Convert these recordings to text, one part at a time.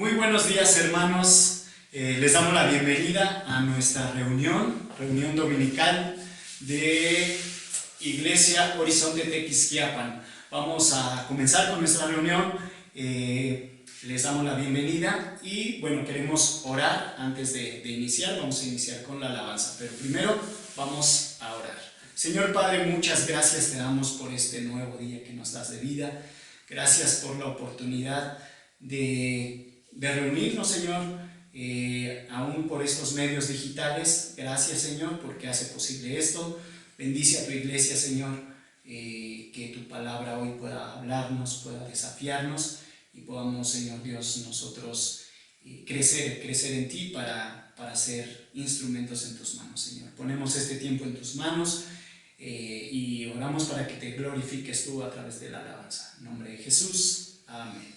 Muy buenos días, hermanos. Les damos la bienvenida a nuestra reunión dominical de Iglesia Horizonte Tequisquiapan. Vamos a comenzar con nuestra reunión. Les damos la bienvenida y bueno, queremos orar antes de iniciar. Vamos a iniciar con la alabanza, pero primero vamos a orar. Señor Padre, muchas gracias te damos por este nuevo día que nos das de vida. Gracias por la oportunidad de reunirnos, Señor, aún por estos medios digitales. Gracias, Señor, porque hace posible esto. Bendice a tu iglesia, Señor, que tu palabra hoy pueda hablarnos, pueda desafiarnos y podamos, Señor Dios, nosotros crecer en ti para ser instrumentos en tus manos, Señor. Ponemos este tiempo en tus manos y oramos para que te glorifiques tú a través de la alabanza. En nombre de Jesús, amén.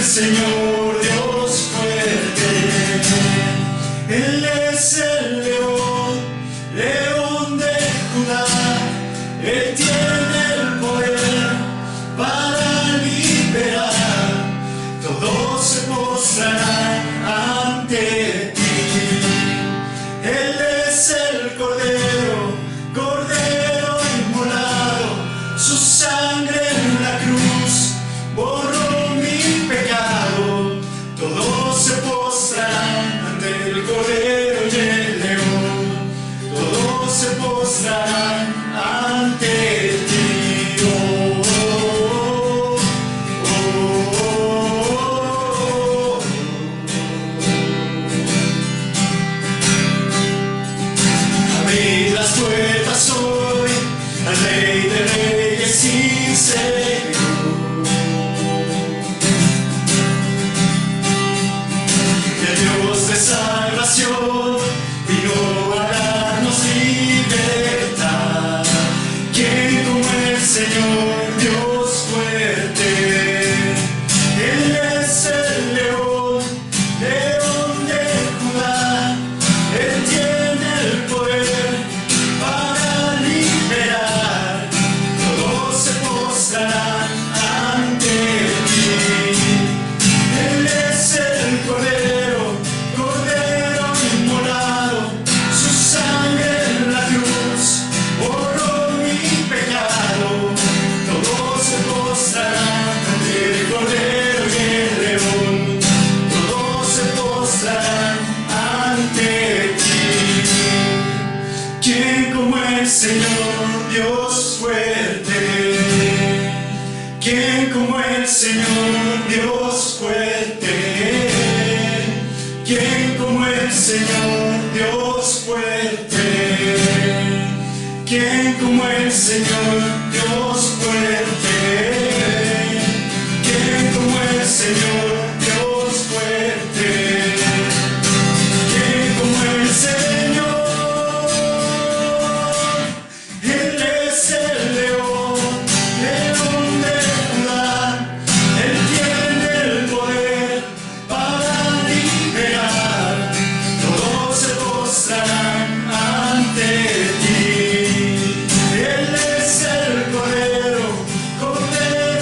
Señor Dios fuerte, Él es el león, león de Judá, Él tiene el poder para liberar, todos se postrarán ante ti. Él es el Cordero, Cordero inmolado, su sangre en la cruz borró mi pecado, todos se postrarán ante el Cordero y el León, todos se postrarán ante ti. Oh, oh, oh, oh, oh. Abrid las puertas hoy al Rey de Reyes y Señor. Dios de salvación vino a darnos libertad. ¿Quién como el Señor Dios fuerte? Él es el león, león de Judá. Él tiene el poder para liberar. Todos se postrarán ante ti. Él es el Cordero, Cordero inmolado, su sangre en la cruz borró mi pecado. Todos se postrarán ante el Cordero y el León, todos se postrarán ante ti. ¿Quién como el Señor Dios fuerte? ¿Quién como el Señor Dios fuerte? ¿Quién como el Señor Dios fuerte? ¿Quién como el Señor Dios fuerte? ¿Quién como el Señor Dios fuerte? ¿Quién como el Señor? Él es el león, león de Judá. Él tiene el poder para liberar. Todos se postrarán ante ti. Él es el Cordero, Cordero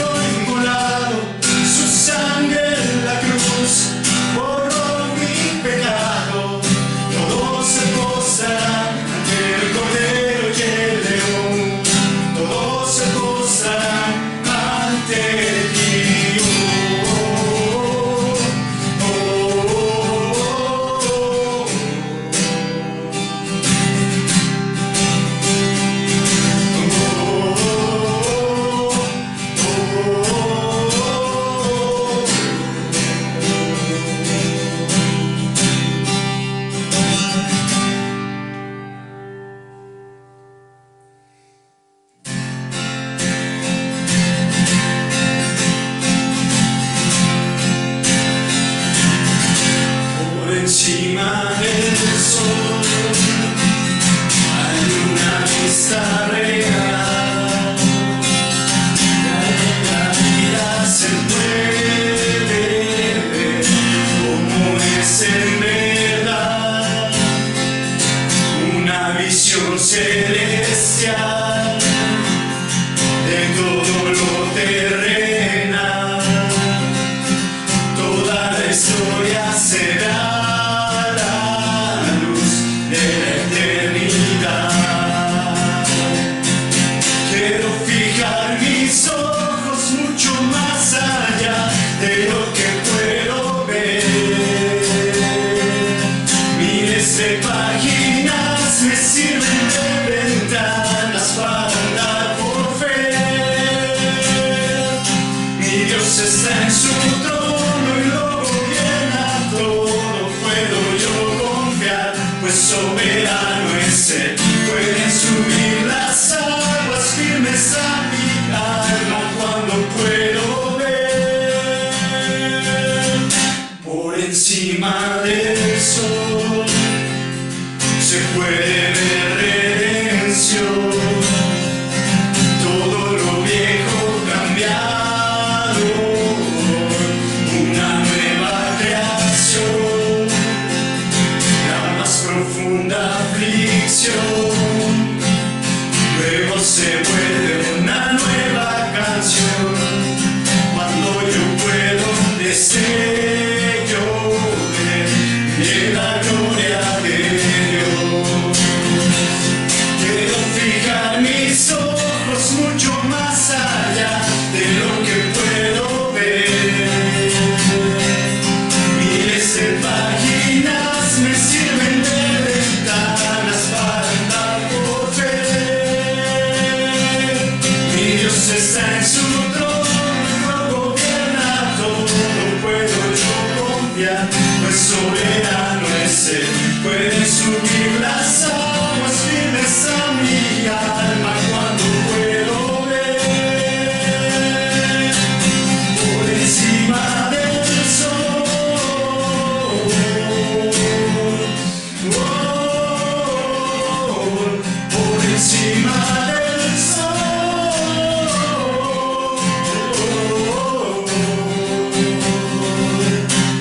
luego se vuelve una nueva canción. Cuando yo puedo destello ver de la gloria de Dios, quiero fijar mis ojos mucho más allá de lo que puedo ver. Miles de páginas me sirven de ventanas para andar por ver. Mi Dios está en su trono, gobierna todo, puedo yo confiar, pues soberano es Él. Pueden subir las aguas firmes a mi alma cuando puedo ver por encima del sol. Por encima del sol.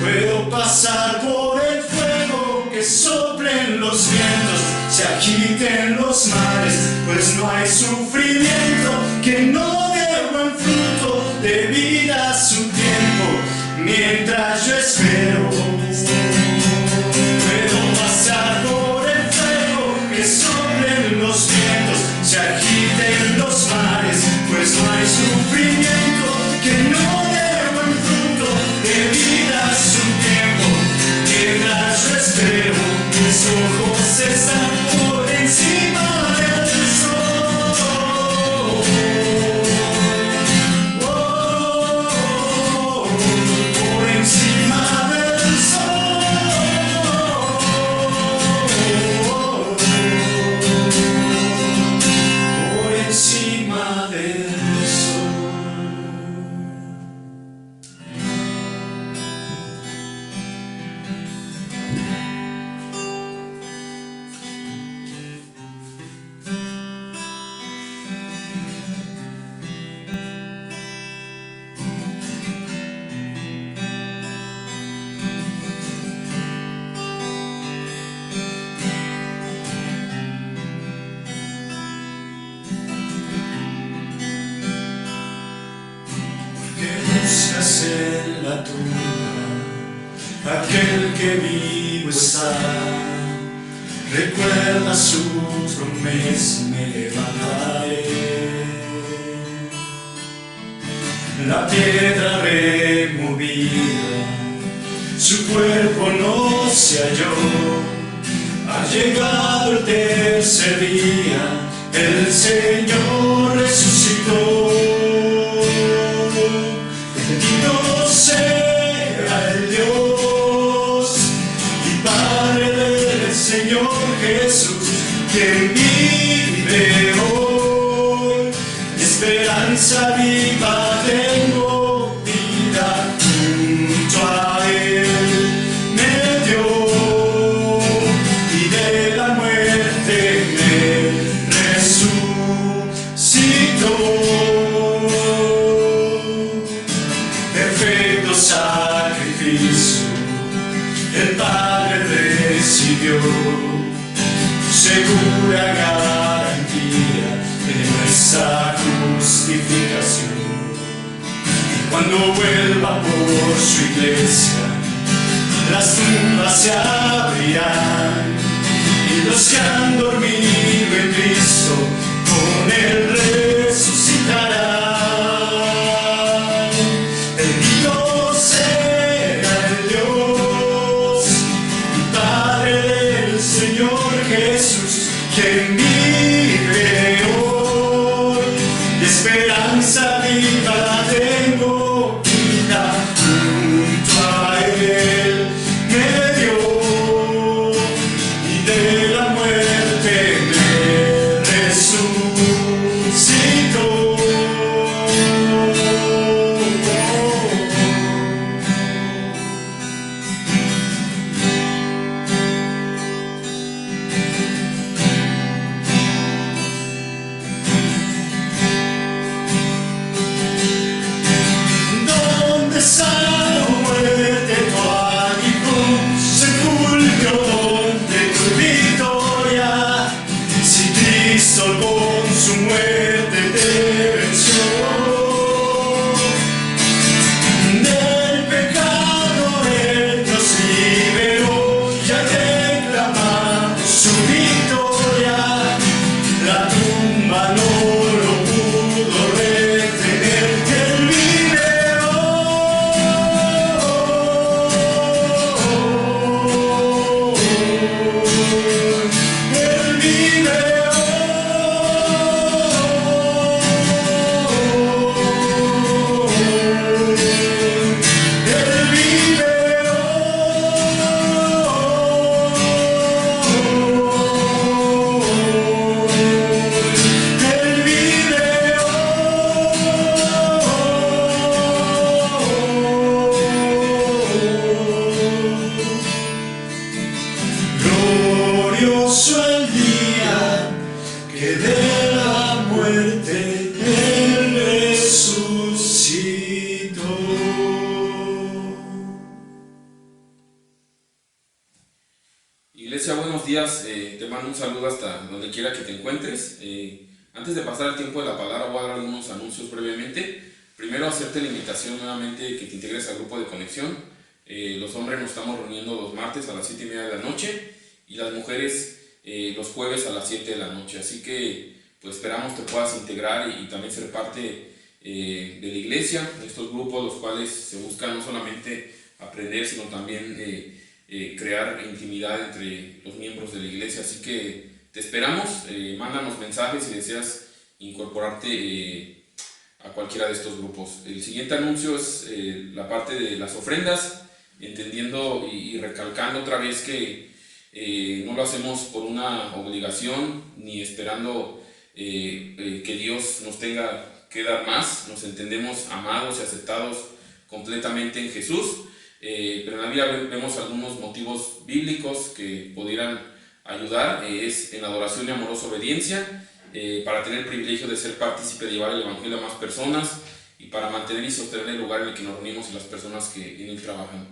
Puedo pasar por el fuego, que soplen los vientos, se agiten los mares, pues no hay sufrimiento que no dé buen fruto de vida a su tiempo, mientras yo espero. Puedo pasar por el fuego, que soplen los vientos, se agiten los mares, pues no hay sufrimiento que no dé buen fruto de vida a su tiempo, mientras yo espero. Mis ojos están por encima del sol. Por encima del sol. Por encima del sol. Buscas en la tumba aquel que vivo está. Recuerda su promesa, me levantaré. La piedra removida, su cuerpo no se halló. Ha llegado el tercer día, el Señor resucitó. Bendito sea el Dios y Padre del Señor Jesús, quien vive hoy. Esperanza viva tengo, vida junto a Él me dio, y de la muerte me resucitó. Perfecto sacrificio el Padre recibió, segura garantía de nuestra justificación. Cuando vuelva por su iglesia, las tumbas se abrirán y los que han dormido en Cristo con Él resucitarán. Bendito sea el Dios y Padre del Señor Jesús, quien vive hoy. De esperanza viva tengo, vida junto a Él me dio, y de la muerte me resucitó. muerte te venció. Del pecado Él nos liberó, ya reclamamos su victoria. La tumba no lo pudo retener, Él vive hoy. Él vive glorioso el día que de la muerte Él resucitó. Iglesia, buenos días. Te mando un saludo hasta donde quiera que te encuentres. Antes de pasar el tiempo de la palabra, voy a dar algunos anuncios brevemente. Primero, hacerte la invitación nuevamente que te integres al grupo de conexión. Los hombres nos estamos reuniendo los martes a las 7:30 de la noche y las mujeres los jueves a las 7 de la noche. Así que pues esperamos que puedas integrar y también ser parte de la iglesia, de estos grupos, los cuales se busca no solamente aprender, sino también crear intimidad entre los miembros de la iglesia. Así que te esperamos, mándanos mensajes si deseas incorporarte a cualquiera de estos grupos. El siguiente anuncio es la parte de las ofrendas, entendiendo y recalcando otra vez que no lo hacemos por una obligación ni esperando que Dios nos tenga que dar más. Nos entendemos amados y aceptados completamente en Jesús, pero en la Biblia vemos algunos motivos bíblicos que pudieran ayudar. Es en adoración y amorosa obediencia, para tener el privilegio de ser partícipe de llevar el evangelio a más personas y para mantener y sostener el lugar en el que nos reunimos y las personas que en él trabajan.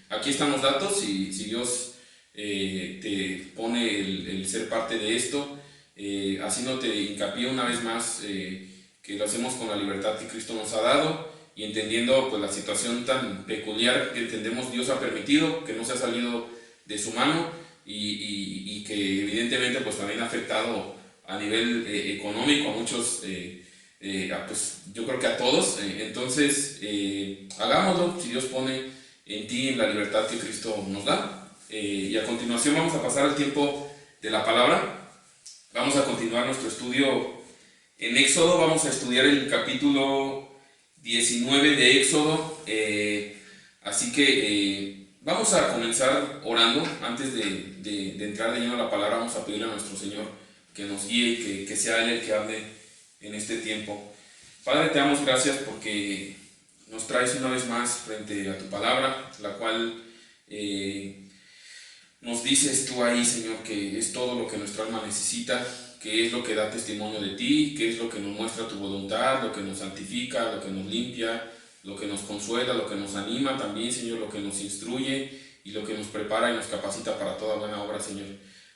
Aquí están los datos y si Dios te pone el ser parte de esto, haciéndote hincapié una vez más que lo hacemos con la libertad que Cristo nos ha dado y entendiendo pues la situación tan peculiar que entendemos Dios ha permitido, que no se ha salido de su mano y que evidentemente pues también ha afectado a nivel económico a muchos, pues yo creo que a todos. Entonces hagámoslo si Dios pone en ti en la libertad que Cristo nos da. Y a continuación vamos a pasar al tiempo de la palabra. Vamos a continuar nuestro estudio en Éxodo. Vamos a estudiar el capítulo 19 de Éxodo. Así que vamos a comenzar orando. Antes de entrar de lleno a la palabra, vamos a pedirle a nuestro Señor que nos guíe y que sea Él el que hable en este tiempo. Padre, te damos gracias porque nos traes una vez más frente a tu palabra, la cual nos dices tú ahí, Señor, que es todo lo que nuestra alma necesita, que es lo que da testimonio de ti, que es lo que nos muestra tu voluntad, lo que nos santifica, lo que nos limpia, lo que nos consuela, lo que nos anima también, Señor, lo que nos instruye y lo que nos prepara y nos capacita para toda buena obra, Señor.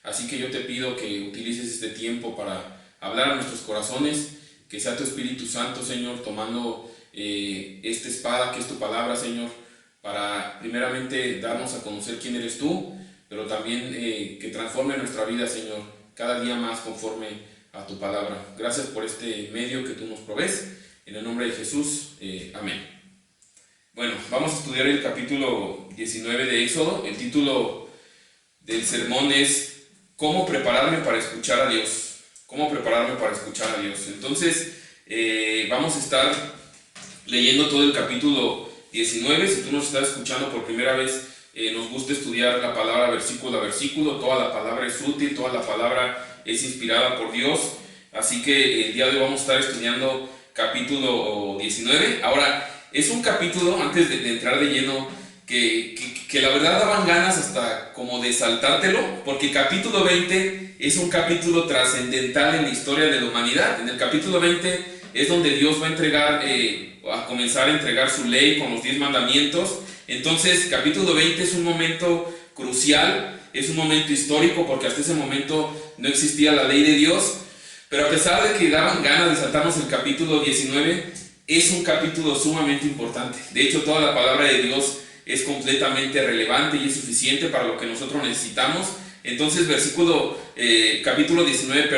Así que yo te pido que utilices este tiempo para hablar a nuestros corazones, que sea tu Espíritu Santo, Señor, tomando esta espada que es tu palabra, Señor, para primeramente darnos a conocer quién eres tú, pero también que transforme nuestra vida, Señor, cada día más conforme a tu palabra. Gracias por este medio que tú nos provees. En el nombre de Jesús, amén. Bueno, vamos a estudiar el capítulo 19 de Éxodo. El título del sermón es ¿Cómo prepararme para escuchar a Dios? ¿Cómo prepararme para escuchar a Dios? Entonces, vamos a estar leyendo todo el capítulo 19. Si tú nos estás escuchando por primera vez, nos gusta estudiar la palabra versículo a versículo. Toda la palabra es útil, toda la palabra es inspirada por Dios. Así que el día de hoy vamos a estar estudiando capítulo 19. Ahora, es un capítulo, antes de entrar de lleno, que la verdad daban ganas hasta como de saltártelo, porque capítulo 20 es un capítulo trascendental en la historia de la humanidad. En el capítulo 20 es donde Dios va a entregar, a comenzar a entregar su ley con los 10 mandamientos. Entonces, capítulo 20 es un momento crucial, es un momento histórico, porque hasta ese momento no existía la ley de Dios. Pero a pesar de que daban ganas de saltarnos el capítulo 19, es un capítulo sumamente importante. De hecho, toda la palabra de Dios es completamente relevante y es suficiente para lo que nosotros necesitamos. Entonces, capítulo 19,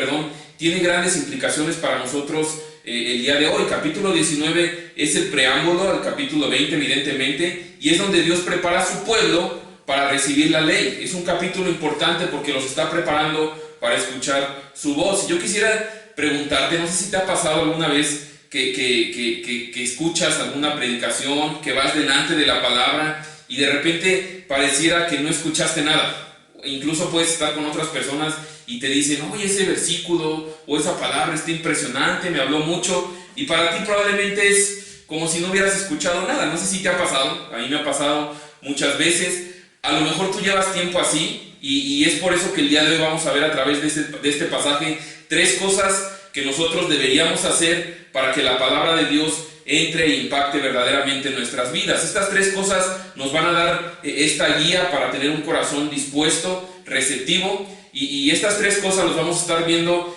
tiene grandes implicaciones para nosotros el día de hoy. Capítulo 19 es el preámbulo al capítulo 20, evidentemente, y es donde Dios prepara a su pueblo para recibir la ley. Es un capítulo importante porque los está preparando para escuchar su voz. Yo quisiera preguntarte, no sé si te ha pasado alguna vez que escuchas alguna predicación, que vas delante de la palabra y de repente pareciera que no escuchaste nada. Incluso puedes estar con otras personas y te dicen, oye, ese versículo o esa palabra está impresionante, me habló mucho, y para ti probablemente es como si no hubieras escuchado nada. No sé si te ha pasado, a mí me ha pasado muchas veces. A lo mejor tú llevas tiempo así, y es por eso que el día de hoy vamos a ver a través de este pasaje 3 cosas que nosotros deberíamos hacer para que la palabra de Dios entre e impacte verdaderamente en nuestras vidas. Estas 3 cosas nos van a dar esta guía para tener un corazón dispuesto, receptivo, y estas 3 cosas las vamos a estar viendo.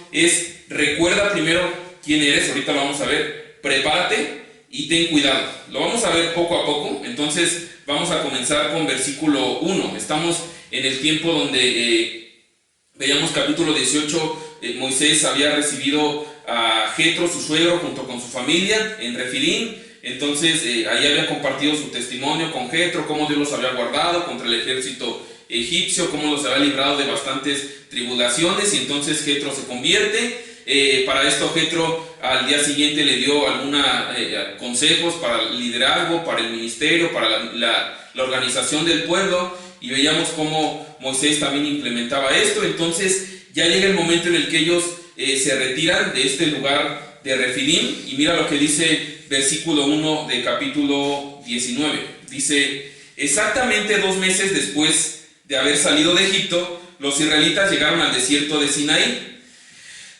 Recuerda primero quién eres, ahorita lo vamos a ver, prepárate y ten cuidado. Lo vamos a ver poco a poco. Entonces vamos a comenzar con versículo 1. Estamos en el tiempo donde veíamos capítulo 18, Moisés había recibido a Jetro, su suegro, junto con su familia en Refidim. Entonces ahí había compartido su testimonio con Jetro, cómo Dios los había guardado contra el ejército egipcio, cómo los había librado de bastantes tribulaciones, y entonces Jetro se convierte. Para esto Jetro al día siguiente le dio algunos consejos para el liderazgo, para el ministerio, para la organización del pueblo, y veíamos cómo Moisés también implementaba esto. Entonces ya llega el momento en el que ellos se retiran de este lugar de Refidim, y mira lo que dice versículo 1 de capítulo 19. Dice: exactamente 2 meses después de haber salido de Egipto, los israelitas llegaron al desierto de Sinaí.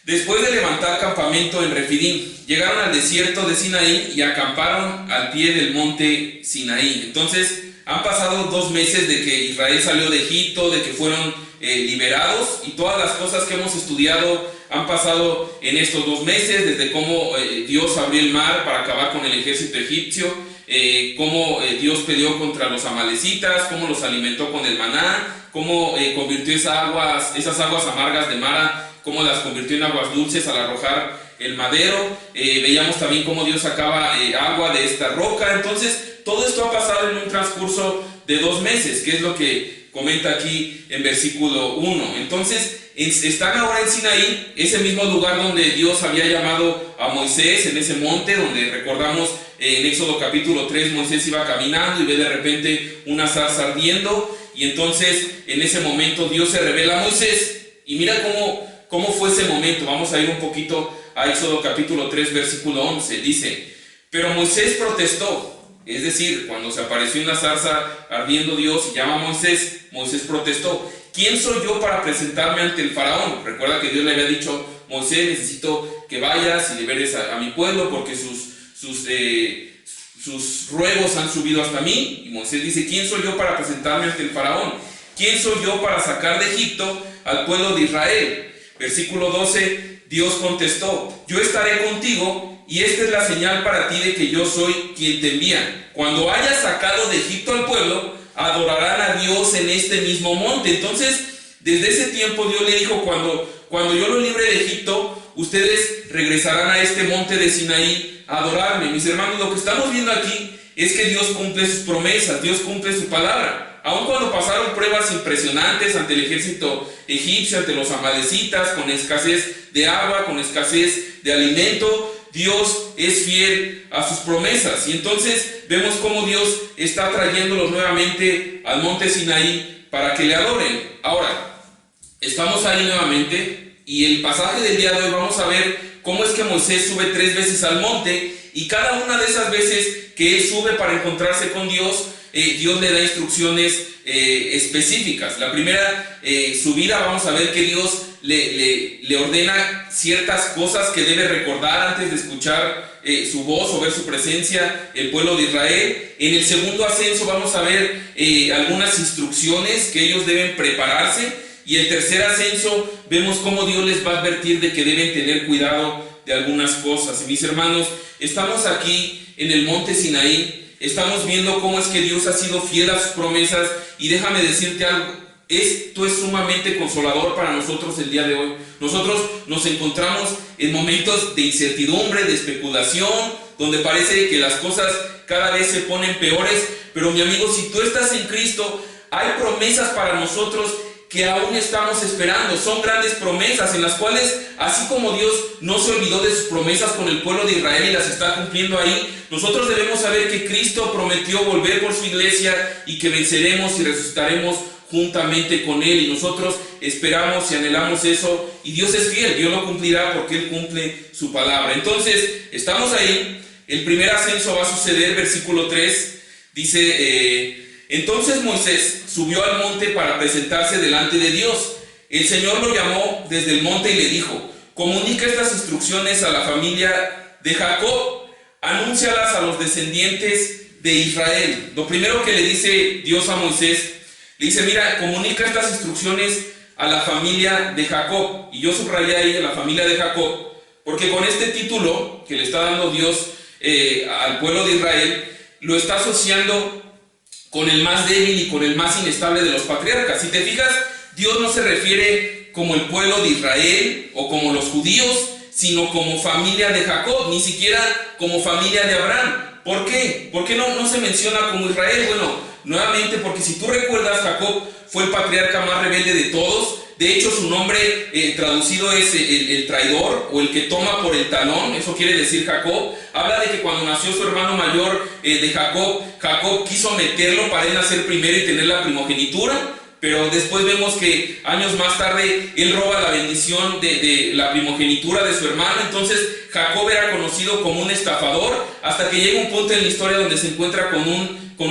Después de levantar campamento en Refidim, llegaron al desierto de Sinaí y acamparon al pie del monte Sinaí. Entonces han pasado 2 meses de que Israel salió de Egipto, de que fueron liberados, y todas las cosas que hemos estudiado han pasado en estos 2 meses, desde cómo Dios abrió el mar para acabar con el ejército egipcio, cómo Dios peleó contra los amalecitas, cómo los alimentó con el maná, cómo convirtió esas aguas amargas de Mara, cómo las convirtió en aguas dulces al arrojar el madero. Veíamos también cómo Dios sacaba agua de esta roca. Entonces todo esto ha pasado en un transcurso de 2 meses, que es lo que comenta aquí en versículo 1. Entonces están ahora en Sinaí, ese mismo lugar donde Dios había llamado a Moisés, en ese monte donde recordamos en Éxodo capítulo 3, Moisés iba caminando y ve de repente una zarza ardiendo, y entonces en ese momento Dios se revela a Moisés. Y mira cómo fue ese momento. Vamos a ir un poquito a Éxodo capítulo 3 versículo 11. Dice: pero Moisés protestó. Es decir, cuando se apareció en la zarza ardiendo Dios y llama a Moisés, Moisés protestó: ¿quién soy yo para presentarme ante el faraón? Recuerda que Dios le había dicho: Moisés, necesito que vayas y liberes a mi pueblo porque sus ruegos han subido hasta mí. Y Moisés dice: ¿quién soy yo para presentarme ante el faraón? ¿Quién soy yo para sacar de Egipto al pueblo de Israel? Versículo 12, Dios contestó: yo estaré contigo, y esta es la señal para ti de que yo soy quien te envía. Cuando hayas sacado de Egipto al pueblo, adorarán a Dios en este mismo monte. Entonces, desde ese tiempo Dios le dijo: cuando yo lo libre de Egipto, ustedes regresarán a este monte de Sinaí a adorarme. Mis hermanos, lo que estamos viendo aquí es que Dios cumple sus promesas, Dios cumple su palabra. Aun cuando pasaron pruebas impresionantes ante el ejército egipcio, ante los amalecitas, con escasez de agua, con escasez de alimento, Dios es fiel a sus promesas. Y entonces vemos cómo Dios está trayéndolos nuevamente al monte Sinaí para que le adoren. Ahora, estamos ahí nuevamente, y el pasaje del día de hoy vamos a ver cómo es que Moisés sube 3 veces al monte, y cada una de esas veces que él sube para encontrarse con Dios, Dios le da instrucciones específicas. La primera subida, vamos a ver que Dios le ordena ciertas cosas que debe recordar antes de escuchar su voz o ver su presencia el pueblo de Israel. En el segundo ascenso vamos a ver algunas instrucciones que ellos deben prepararse. Y el tercer ascenso, vemos cómo Dios les va a advertir de que deben tener cuidado de algunas cosas. Y mis hermanos, estamos aquí en el monte Sinaí, estamos viendo cómo es que Dios ha sido fiel a sus promesas, y déjame decirte algo, esto es sumamente consolador para nosotros el día de hoy. Nosotros nos encontramos en momentos de incertidumbre, de especulación, donde parece que las cosas cada vez se ponen peores, pero mi amigo, si tú estás en Cristo, hay promesas para nosotros que aún estamos esperando. Son grandes promesas en las cuales, así como Dios no se olvidó de sus promesas con el pueblo de Israel y las está cumpliendo ahí, nosotros debemos saber que Cristo prometió volver por su iglesia y que venceremos y resucitaremos juntamente con Él, y nosotros esperamos y anhelamos eso, y Dios es fiel, Dios lo cumplirá porque Él cumple su palabra. Entonces, estamos ahí, el primer ascenso va a suceder, versículo 3, dice, entonces Moisés subió al monte para presentarse delante de Dios. El Señor lo llamó desde el monte y le dijo, comunica estas instrucciones a la familia de Jacob, anúncialas a los descendientes de Israel. Lo primero que le dice Dios a Moisés, le dice, mira, comunica estas instrucciones a la familia de Jacob. Y yo subrayé ahí a la familia de Jacob, porque con este título que le está dando Dios al pueblo de Israel, lo está asociando con el más débil y con el más inestable de los patriarcas. Si te fijas, Dios no se refiere como el pueblo de Israel o como los judíos, sino como familia de Jacob, ni siquiera como familia de Abraham. ¿Por qué? ¿Por qué no se menciona como Israel? Bueno, nuevamente porque si tú recuerdas, Jacob fue el patriarca más rebelde de todos. De hecho, su nombre traducido es el traidor, o el que toma por el talón. Eso quiere decir Jacob. Habla de que cuando nació su hermano mayor de Jacob, Jacob quiso meterlo para él nacer primero y tener la primogenitura. Pero después vemos que años más tarde él roba la bendición de la primogenitura de su hermano. Entonces Jacob era conocido como un estafador, hasta que llega un punto en la historia donde se encuentra con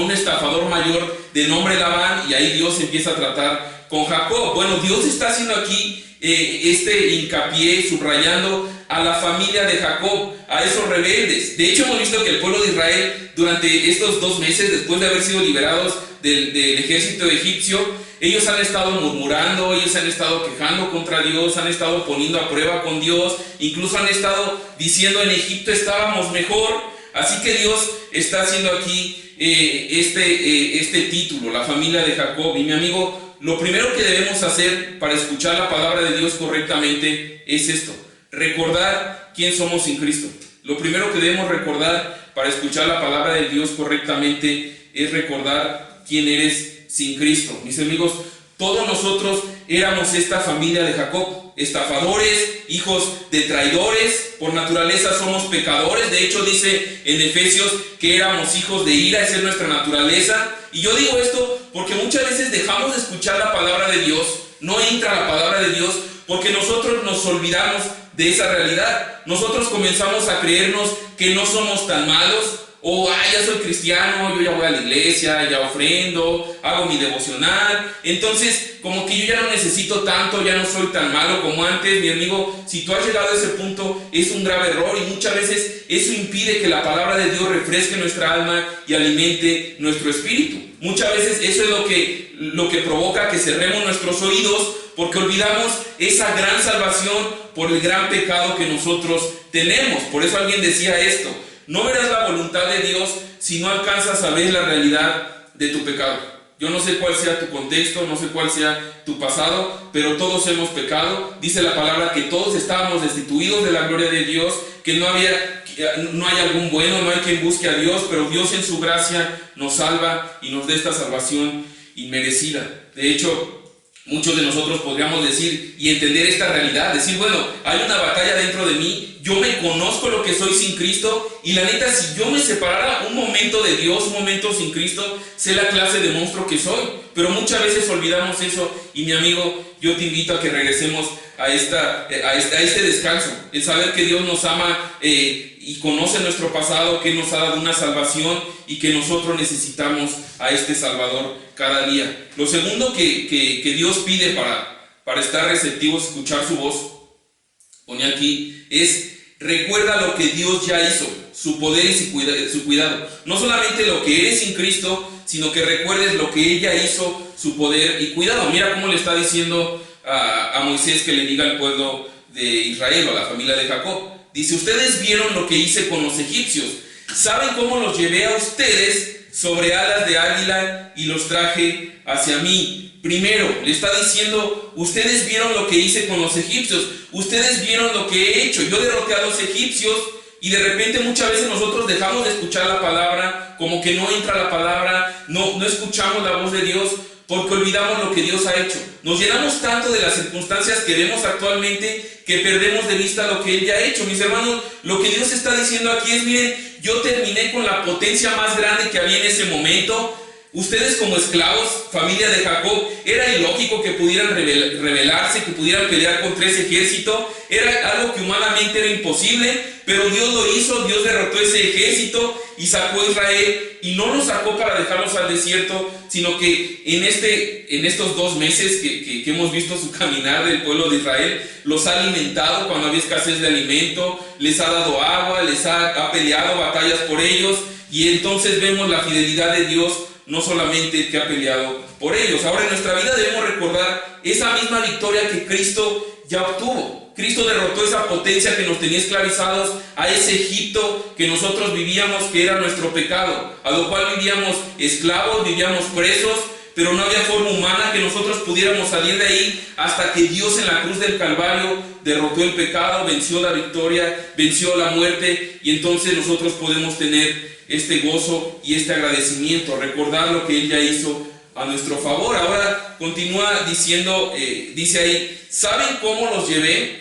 un estafador mayor de nombre Labán, y ahí Dios empieza a tratar con Jacob. Bueno, Dios está haciendo aquí este hincapié, subrayando a la familia de Jacob, a esos rebeldes. De hecho, hemos visto que el pueblo de Israel, durante estos 2 meses, después de haber sido liberados del ejército egipcio, ellos han estado murmurando, ellos han estado quejando contra Dios, han estado poniendo a prueba con Dios, incluso han estado diciendo, en Egipto estábamos mejor. Así que Dios está haciendo aquí este título, la familia de Jacob. Y mi amigo, lo primero que debemos hacer para escuchar la palabra de Dios correctamente es esto: recordar quién somos en Cristo. Lo primero que debemos recordar para escuchar la palabra de Dios correctamente es recordar quién eres sin Cristo. Mis amigos, todos nosotros éramos esta familia de Jacob, estafadores, hijos de traidores, por naturaleza somos pecadores. De hecho, dice en Efesios que éramos hijos de ira, esa es nuestra naturaleza. Y yo digo esto porque muchas veces dejamos de escuchar la palabra de Dios, no entra la palabra de Dios, porque nosotros nos olvidamos de esa realidad. Nosotros comenzamos a creernos que no somos tan malos, o ya soy cristiano, yo ya voy a la iglesia, ya ofrendo, hago mi devocional, entonces como que yo ya no necesito tanto, ya no soy tan malo como antes. Mi amigo, si tú has llegado a ese punto, es un grave error, y muchas veces eso impide que la palabra de Dios refresque nuestra alma y alimente nuestro espíritu. Muchas veces eso es lo que provoca que cerremos nuestros oídos, porque olvidamos esa gran salvación por el gran pecado que nosotros tenemos. Por eso alguien decía esto: no verás la voluntad de Dios si no alcanzas a ver la realidad de tu pecado. Yo no sé cuál sea tu contexto, no sé cuál sea tu pasado, pero todos hemos pecado. Dice la palabra que todos estábamos destituidos de la gloria de Dios, que no hay algún bueno, no hay quien busque a Dios, pero Dios en su gracia nos salva y nos da esta salvación inmerecida. De hecho, muchos de nosotros podríamos decir y entender esta realidad, decir, bueno, hay una batalla dentro de mí, yo me conozco lo que soy sin Cristo, y la neta, si yo me separara un momento de Dios, un momento sin Cristo, sé la clase de monstruo que soy. Pero muchas veces olvidamos eso, y mi amigo, yo te invito a que regresemos a este descanso, el saber que Dios nos ama y conoce nuestro pasado, que nos ha dado una salvación y que nosotros necesitamos a este Salvador cada día. Lo segundo que Dios pide para estar receptivos, escuchar su voz, pone aquí, es: recuerda lo que Dios ya hizo, su poder y su cuidado. No solamente lo que eres sin Cristo, sino que recuerdes lo que ella hizo, su poder y cuidado. Mira cómo le está diciendo a Moisés que le diga al pueblo de Israel o a la familia de Jacob. Dice, ustedes vieron lo que hice con los egipcios. ¿Saben cómo los llevé a ustedes sobre alas de águila y los traje hacia mí? Primero, le está diciendo, ustedes vieron lo que hice con los egipcios. Ustedes vieron lo que he hecho. Yo derroté a los egipcios. Y de repente muchas veces nosotros dejamos de escuchar la palabra, como que no entra la palabra, no escuchamos la voz de Dios, porque olvidamos lo que Dios ha hecho. Nos llenamos tanto de las circunstancias que vemos actualmente que perdemos de vista lo que Él ya ha hecho. Mis hermanos, lo que Dios está diciendo aquí es, miren, yo terminé con la potencia más grande que había en ese momento. Ustedes como esclavos, familia de Jacob, era ilógico que pudieran rebelarse, que pudieran pelear contra ese ejército. Era algo que humanamente era imposible, pero Dios lo hizo. Dios derrotó ese ejército y sacó a Israel, y no los sacó para dejarlos al desierto, sino que en estos 2 meses que hemos visto su caminar del pueblo de Israel, los ha alimentado cuando había escasez de alimento, les ha dado agua, ha peleado batallas por ellos, y entonces vemos la fidelidad de Dios, no solamente que ha peleado por ellos. Ahora en nuestra vida debemos recordar esa misma victoria que Cristo ya obtuvo. Cristo derrotó esa potencia que nos tenía esclavizados, a ese Egipto que nosotros vivíamos, que era nuestro pecado, a lo cual vivíamos esclavos, vivíamos presos, pero no había forma humana que nosotros pudiéramos salir de ahí, hasta que Dios en la cruz del Calvario derrotó el pecado, venció la victoria, venció la muerte, y entonces nosotros podemos tener este gozo y este agradecimiento, recordar lo que Él ya hizo a nuestro favor. Ahora continúa diciendo, dice ahí, ¿saben cómo los llevé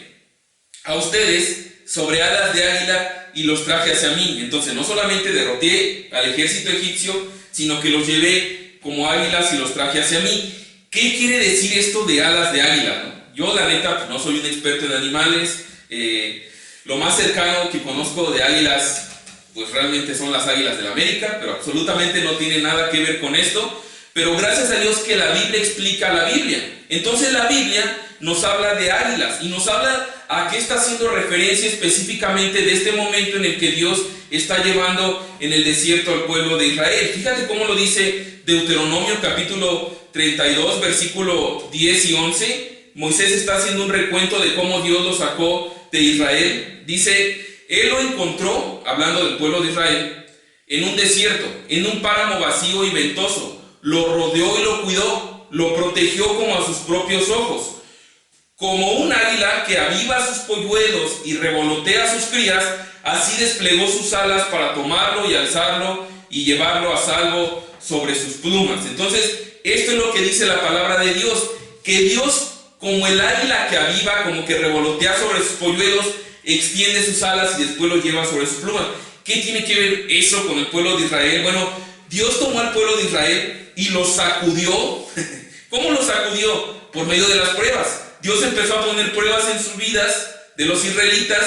a ustedes sobre alas de águila y los traje hacia mí? Entonces no solamente derroté al ejército egipcio, sino que los llevé como águilas y los traje hacia mí. ¿Qué quiere decir esto de alas de águila, no? Yo la neta no soy un experto en animales, lo más cercano que conozco de águilas pues realmente son las águilas del América, pero absolutamente no tiene nada que ver con esto. Pero gracias a Dios que la Biblia explica la Biblia. Entonces la Biblia nos habla de águilas y nos habla a qué está haciendo referencia específicamente de este momento en el que Dios está llevando en el desierto al pueblo de Israel. Fíjate cómo lo dice Deuteronomio capítulo 32, versículo 10 y 11. Moisés está haciendo un recuento de cómo Dios lo sacó de Israel. Dice, Él lo encontró, hablando del pueblo de Israel, en un desierto, en un páramo vacío y ventoso. Lo rodeó y lo cuidó, lo protegió como a sus propios ojos. Como un águila que aviva sus polluelos y revolotea a sus crías, así desplegó sus alas para tomarlo y alzarlo y llevarlo a salvo sobre sus plumas. Entonces, esto es lo que dice la palabra de Dios, que Dios, como el águila que aviva, como que revolotea sobre sus polluelos, extiende sus alas y después los lleva sobre sus plumas. ¿Qué tiene que ver eso con el pueblo de Israel? Bueno, Dios tomó al pueblo de Israel y los sacudió. ¿Cómo los sacudió? Por medio de las pruebas. Dios empezó a poner pruebas en sus vidas de los israelitas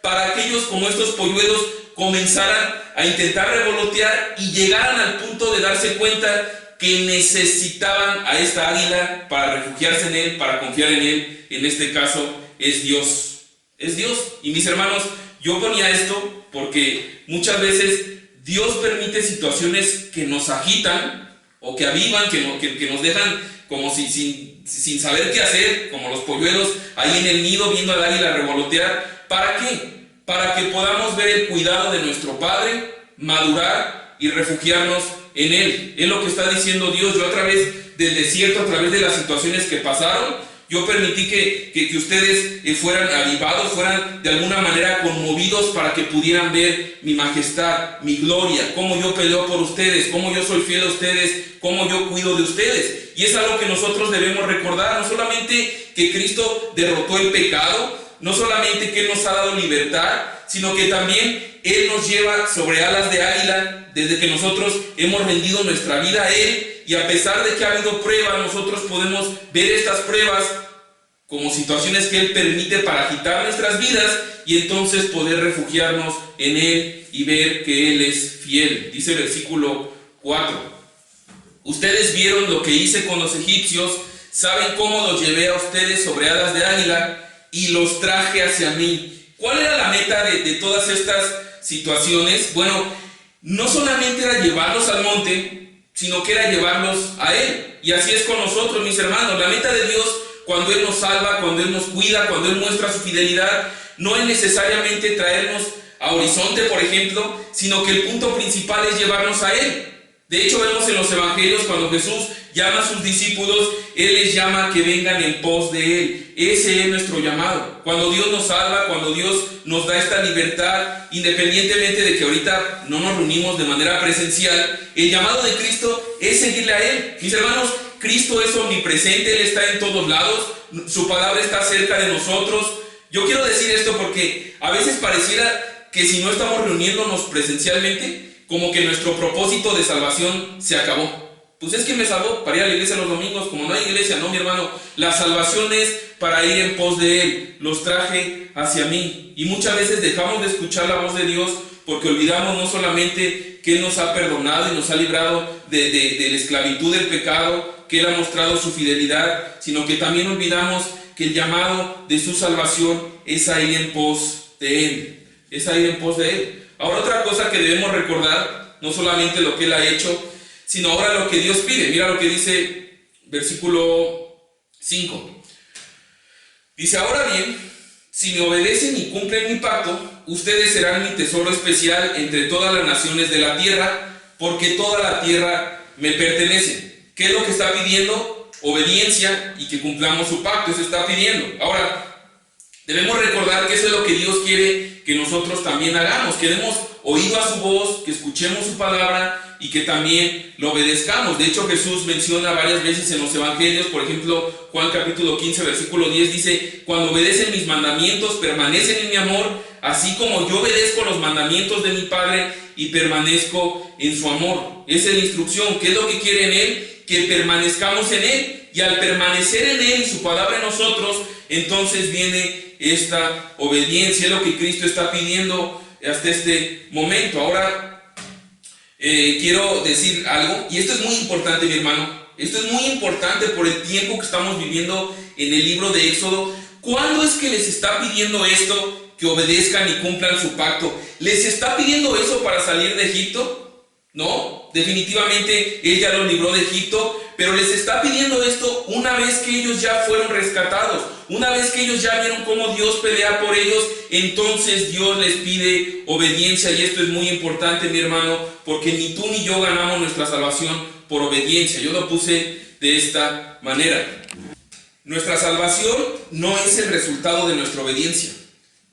para que ellos, como estos polluelos, comenzaran a intentar revolotear y llegaran al punto de darse cuenta que necesitaban a esta águila para refugiarse en Él, para confiar en Él. En este caso es Dios. Es Dios. Y mis hermanos, yo ponía esto porque muchas veces Dios permite situaciones que nos agitan o que avivan, que nos dejan como sin saber qué hacer, como los polluelos ahí en el nido viendo al águila revolotear. ¿Para qué? Para que podamos ver el cuidado de nuestro Padre, madurar y refugiarnos en Él. Es lo que está diciendo Dios. Yo a través del desierto, a través de las situaciones que pasaron, yo permití que ustedes fueran avivados, fueran de alguna manera conmovidos para que pudieran ver mi majestad, mi gloria, cómo yo peleo por ustedes, cómo yo soy fiel a ustedes, cómo yo cuido de ustedes. Y es algo que nosotros debemos recordar, no solamente que Cristo derrotó el pecado, no solamente que Él nos ha dado libertad, sino que también Él nos lleva sobre alas de águila desde que nosotros hemos rendido nuestra vida a Él. Y a pesar de que ha habido pruebas, nosotros podemos ver estas pruebas como situaciones que Él permite para agitar nuestras vidas y entonces poder refugiarnos en Él y ver que Él es fiel. Dice el versículo 4. Ustedes vieron lo que hice con los egipcios, saben cómo los llevé a ustedes sobre alas de águila y los traje hacia mí. ¿Cuál era la meta de todas estas situaciones? Bueno, no solamente era llevarlos al monte, sino que era llevarlos a Él. Y así es con nosotros, mis hermanos. La meta de Dios, cuando Él nos salva, cuando Él nos cuida, cuando Él muestra su fidelidad, no es necesariamente traernos a Horizonte, por ejemplo, sino que el punto principal es llevarnos a Él. De hecho, vemos en los evangelios cuando Jesús llama a sus discípulos, Él les llama a que vengan en pos de Él. Ese es nuestro llamado. Cuando Dios nos salva, cuando Dios nos da esta libertad, independientemente de que ahorita no nos reunimos de manera presencial, el llamado de Cristo es seguirle a Él. Mis hermanos, Cristo es omnipresente, Él está en todos lados, su palabra está cerca de nosotros. Yo quiero decir esto porque a veces pareciera que si no estamos reuniéndonos presencialmente, como que nuestro propósito de salvación se acabó. Pues es que me salvó para ir a la iglesia los domingos, como no hay iglesia. No, mi hermano, la salvación es para ir en pos de Él. Los traje hacia mí. Y muchas veces dejamos de escuchar la voz de Dios porque olvidamos no solamente que Él nos ha perdonado y nos ha librado de la esclavitud del pecado, que Él ha mostrado su fidelidad, sino que también olvidamos que el llamado de su salvación es a ir en pos de Él. Es a ir en pos de Él. Ahora, otra cosa que debemos recordar, no solamente lo que Él ha hecho, sino ahora lo que Dios pide. Mira lo que dice versículo 5. Dice: ahora bien, si me obedecen y cumplen mi pacto, ustedes serán mi tesoro especial entre todas las naciones de la tierra, porque toda la tierra me pertenece. ¿Qué es lo que está pidiendo? Obediencia y que cumplamos su pacto. Eso está pidiendo. Ahora, debemos recordar que eso es lo que Dios quiere que nosotros también hagamos, que demos oído a su voz, que escuchemos su palabra y que también lo obedezcamos. De hecho, Jesús menciona varias veces en los evangelios, por ejemplo, Juan capítulo 15, versículo 10, dice: cuando obedecen mis mandamientos, permanecen en mi amor, así como yo obedezco los mandamientos de mi Padre y permanezco en su amor. Esa es la instrucción. ¿Qué es lo que quiere en Él? Que permanezcamos en Él. Y al permanecer en Él y su palabra en nosotros, entonces viene esta obediencia. Es lo que Cristo está pidiendo hasta este momento. Ahora, quiero decir algo, y esto es muy importante, mi hermano. Esto es muy importante por el tiempo que estamos viviendo en el libro de Éxodo. ¿Cuándo es que les está pidiendo esto? Que obedezcan y cumplan su pacto. ¿Les está pidiendo eso para salir de Egipto? No, definitivamente Él ya los libró de Egipto, pero les está pidiendo esto una vez que ellos ya fueron rescatados, una vez que ellos ya vieron cómo Dios pelea por ellos. Entonces Dios les pide obediencia, y esto es muy importante, mi hermano, porque ni tú ni yo ganamos nuestra salvación por obediencia. Yo lo puse de esta manera. Nuestra salvación no es el resultado de nuestra obediencia,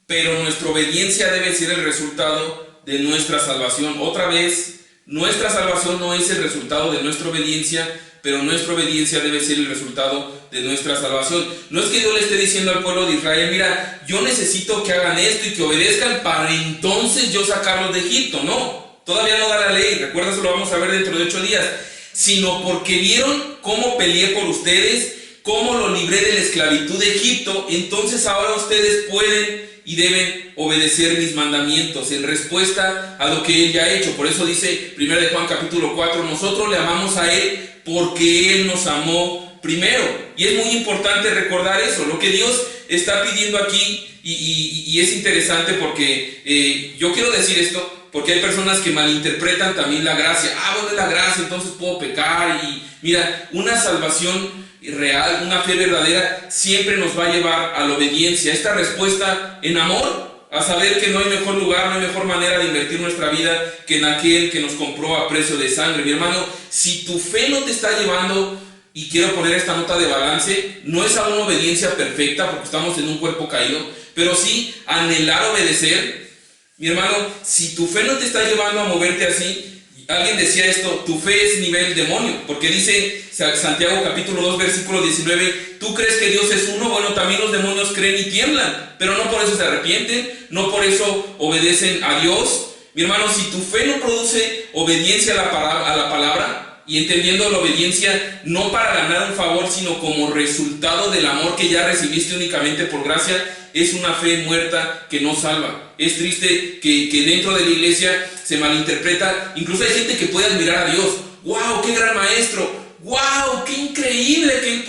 pero nuestra obediencia debe ser el resultado de nuestra salvación. Otra vez, nuestra salvación no es el resultado de nuestra obediencia, pero nuestra obediencia debe ser el resultado de nuestra salvación. No es que Dios le esté diciendo al pueblo de Israel: mira, yo necesito que hagan esto y que obedezcan para entonces yo sacarlos de Egipto. No, todavía no da la ley. Recuerda, eso lo vamos a ver dentro de 8 días. Sino porque vieron cómo peleé por ustedes, cómo los libré de la esclavitud de Egipto, entonces ahora ustedes pueden y deben obedecer mis mandamientos en respuesta a lo que Él ya ha hecho. Por eso dice 1 de Juan capítulo 4, nosotros le amamos a Él porque Él nos amó primero. Y es muy importante recordar eso, lo que Dios está pidiendo aquí. Y es interesante porque yo quiero decir esto, porque hay personas que malinterpretan también la gracia. Bueno, es la gracia, entonces puedo pecar. Y mira, una salvación real, una fe verdadera, siempre nos va a llevar a la obediencia. Esta respuesta en amor, a saber que no hay mejor lugar, no hay mejor manera de invertir nuestra vida que en aquel que nos compró a precio de sangre. Mi hermano, si tu fe no te está llevando, y quiero poner esta nota de balance, no es a una obediencia perfecta porque estamos en un cuerpo caído, pero sí anhelar obedecer. Mi hermano, si tu fe no te está llevando a moverte así, alguien decía esto: tu fe es nivel demonio, porque dice Santiago capítulo 2 versículo 19: ¿tú crees que Dios es uno? Bueno, también los demonios creen y tiemblan, pero no por eso se arrepienten, no por eso obedecen a Dios. Mi hermano, si tu fe no produce obediencia a la palabra, y entendiendo la obediencia no para ganar un favor, sino como resultado del amor que ya recibiste únicamente por gracia, es una fe muerta que no salva. Es triste que dentro de la iglesia se malinterpreta. Incluso hay gente que puede admirar a Dios. ¡Wow! ¡Qué gran maestro! ¡Wow! ¡Qué increíble que Él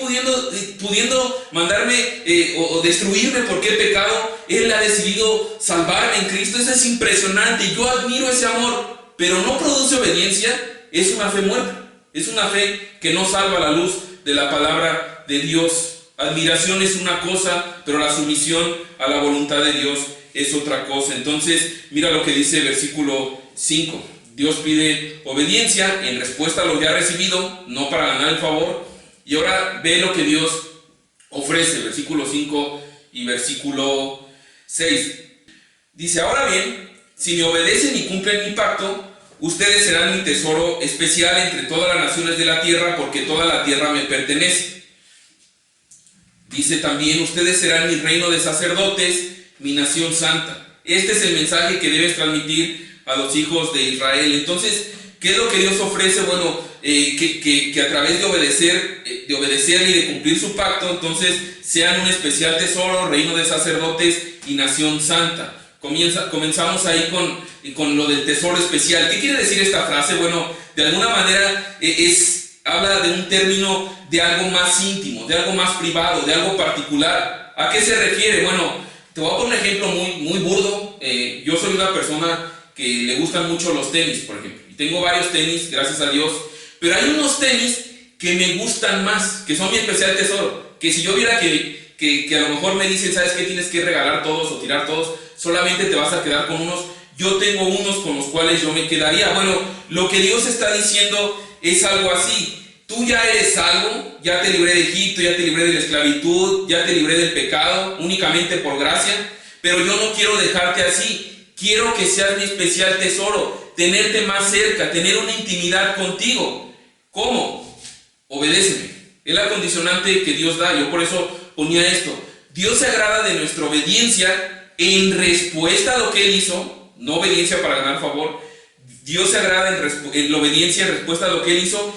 pudiendo mandarme o destruirme porque he pecado! Él ha decidido salvarme en Cristo. Eso es impresionante. Yo admiro ese amor, pero no produce obediencia. Es una fe muerta. Es una fe que no salva a la luz de la palabra de Dios. Admiración es una cosa, pero la sumisión a la voluntad de Dios es otra cosa. Entonces, mira lo que dice el versículo 5. Dios pide obediencia en respuesta a lo que ha recibido, no para ganar el favor. Y ahora ve lo que Dios ofrece, versículo 5 y versículo 6. Dice, ahora bien, si me obedecen y cumplen mi pacto, ustedes serán mi tesoro especial entre todas las naciones de la tierra, porque toda la tierra me pertenece. Dice también, ustedes serán mi reino de sacerdotes, mi nación santa. Este es el mensaje que debes transmitir a los hijos de Israel. Entonces, ¿qué es lo que Dios ofrece? Bueno, que a través de obedecerle y de cumplir su pacto, entonces sean un especial tesoro, reino de sacerdotes y nación santa. Comenzamos ahí con lo del tesoro especial. ¿Qué quiere decir esta frase? Bueno, de alguna manera habla de un término de algo más íntimo, de algo más privado, de algo particular. ¿A qué se refiere? Bueno, te voy a poner un ejemplo muy burdo. Yo soy una persona que le gustan mucho los tenis, por ejemplo. Y tengo varios tenis, gracias a Dios. Pero hay unos tenis que me gustan más, que son mi especial tesoro. Que si yo viera que a lo mejor me dicen, ¿sabes qué? Tienes que regalar todos o tirar todos, solamente te vas a quedar con unos. Yo tengo unos con los cuales yo me quedaría. Bueno, lo que Dios está diciendo es algo así. Tú ya eres salvo, ya te libré de Egipto, ya te libré de la esclavitud, ya te libré del pecado, únicamente por gracia. Pero yo no quiero dejarte así. Quiero que seas mi especial tesoro, tenerte más cerca, tener una intimidad contigo. ¿Cómo? Obedéceme. Es la condicionante que Dios da. Yo por eso ponía esto. Dios se agrada de nuestra obediencia en respuesta a lo que Él hizo, no obediencia para ganar favor. Dios se agrada en la obediencia en respuesta a lo que Él hizo,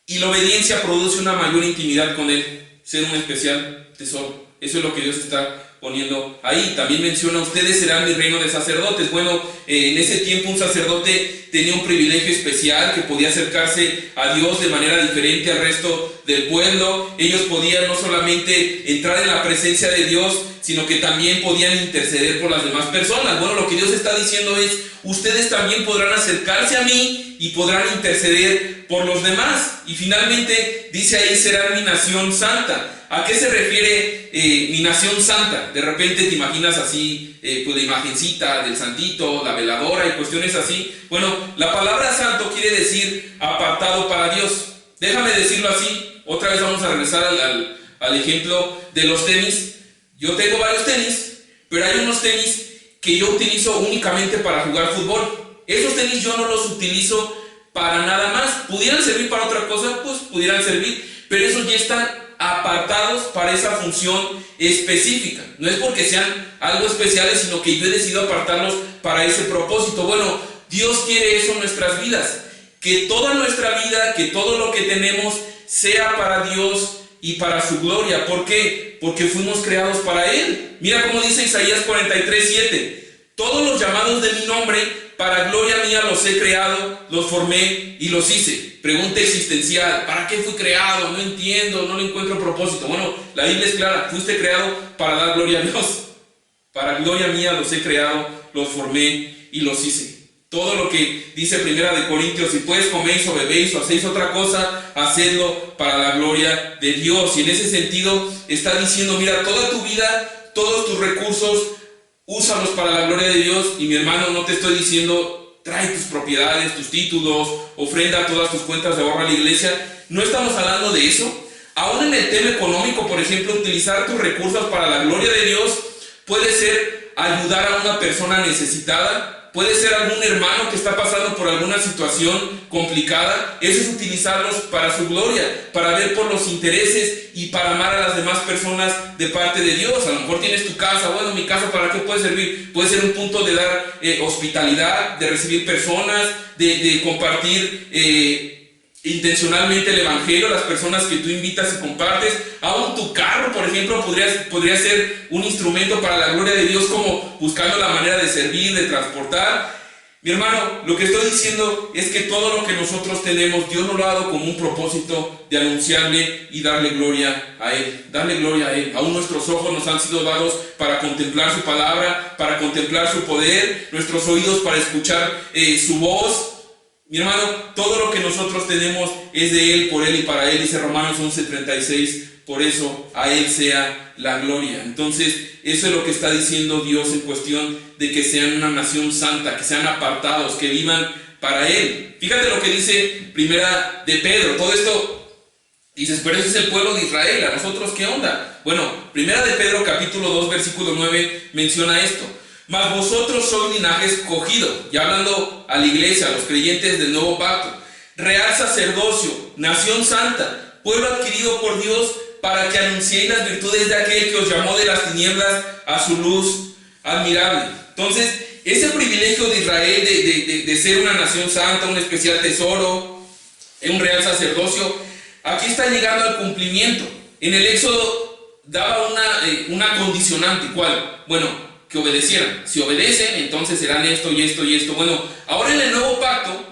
y la obediencia produce una mayor intimidad con Él, ser un especial tesoro. Eso es lo que Dios está poniendo ahí. También menciona, ustedes serán mi reino de sacerdotes. Bueno, en ese tiempo un sacerdote tenía un privilegio especial, que podía acercarse a Dios de manera diferente al resto del pueblo. Ellos podían no solamente entrar en la presencia de Dios, sino que también podían interceder por las demás personas. Bueno, lo que Dios está diciendo es, ustedes también podrán acercarse a mí y podrán interceder por los demás. Y finalmente dice ahí, serán mi nación santa. ¿A qué se refiere mi nación santa? De repente te imaginas así, pues la imagencita del santito, la veladora y cuestiones así. Bueno, la palabra santo quiere decir apartado para Dios. Déjame decirlo así. Otra vez vamos a regresar al ejemplo de los tenis. Yo tengo varios tenis, pero hay unos tenis que yo utilizo únicamente para jugar fútbol. Esos tenis yo no los utilizo para nada más. ¿Pudieran servir para otra cosa? Pues pudieran servir, pero esos ya están apartados para esa función específica. No es porque sean algo especiales, sino que yo he decidido apartarlos para ese propósito. Bueno, Dios quiere eso en nuestras vidas, que toda nuestra vida, que todo lo que tenemos sea para Dios y para su gloria. ¿Por qué? Porque fuimos creados para Él. Mira cómo dice Isaías 43:7. Todos los llamados de mi nombre, para gloria mía los he creado, los formé y los hice. Pregunta existencial, ¿para qué fui creado? No entiendo, no le encuentro propósito. Bueno, la Biblia es clara, fuiste creado para dar gloria a Dios. Para gloria mía los he creado, los formé y los hice. Todo lo que dice Primera de Corintios, si pues coméis o bebéis o hacéis otra cosa, hacedlo para la gloria de Dios. Y en ese sentido está diciendo, mira, toda tu vida, todos tus recursos, úsalos para la gloria de Dios. Y mi hermano, no te estoy diciendo, trae tus propiedades, tus títulos, ofrenda todas tus cuentas de ahorro a la iglesia. No estamos hablando de eso. Aún en el tema económico, por ejemplo, utilizar tus recursos para la gloria de Dios puede ser ayudar a una persona necesitada. Puede ser algún hermano que está pasando por alguna situación complicada. Eso es utilizarlos para su gloria, para ver por los intereses y para amar a las demás personas de parte de Dios. A lo mejor tienes tu casa. Bueno, mi casa, ¿para qué puede servir? Puede ser un punto de dar hospitalidad, de recibir personas, de compartir intencionalmente el evangelio a las personas que tú invitas y compartes. Aún tu carro, por ejemplo, podría ser un instrumento para la gloria de Dios, como buscando la manera de servir, de transportar. Mi hermano, lo que estoy diciendo es que todo lo que nosotros tenemos, Dios nos lo ha dado como un propósito de anunciarle y darle gloria a Él. Darle gloria a Él. Aún nuestros ojos nos han sido dados para contemplar su palabra, para contemplar su poder, nuestros oídos para escuchar su voz. Mi hermano, todo lo que nosotros tenemos es de Él, por Él y para Él, dice Romanos 11:36, por eso a Él sea la gloria. Entonces, eso es lo que está diciendo Dios en cuestión de que sean una nación santa, que sean apartados, que vivan para Él. Fíjate lo que dice Primera de Pedro, todo esto, dices, pero ese es el pueblo de Israel, ¿a nosotros qué onda? Bueno, Primera de Pedro capítulo 2 versículo 9 menciona esto: mas vosotros sois linaje escogido, ya hablando a la iglesia, a los creyentes del nuevo pacto, real sacerdocio, nación santa, pueblo adquirido por Dios, para que anunciéis las virtudes de aquel que os llamó de las tinieblas a su luz admirable. Entonces, ese privilegio de Israel de ser una nación santa, un especial tesoro, un real sacerdocio, aquí está llegando al cumplimiento. En el Éxodo daba una condicionante, ¿cuál? Bueno, que obedecieran. Si obedecen, entonces serán esto y esto y esto. Bueno, ahora en el nuevo pacto,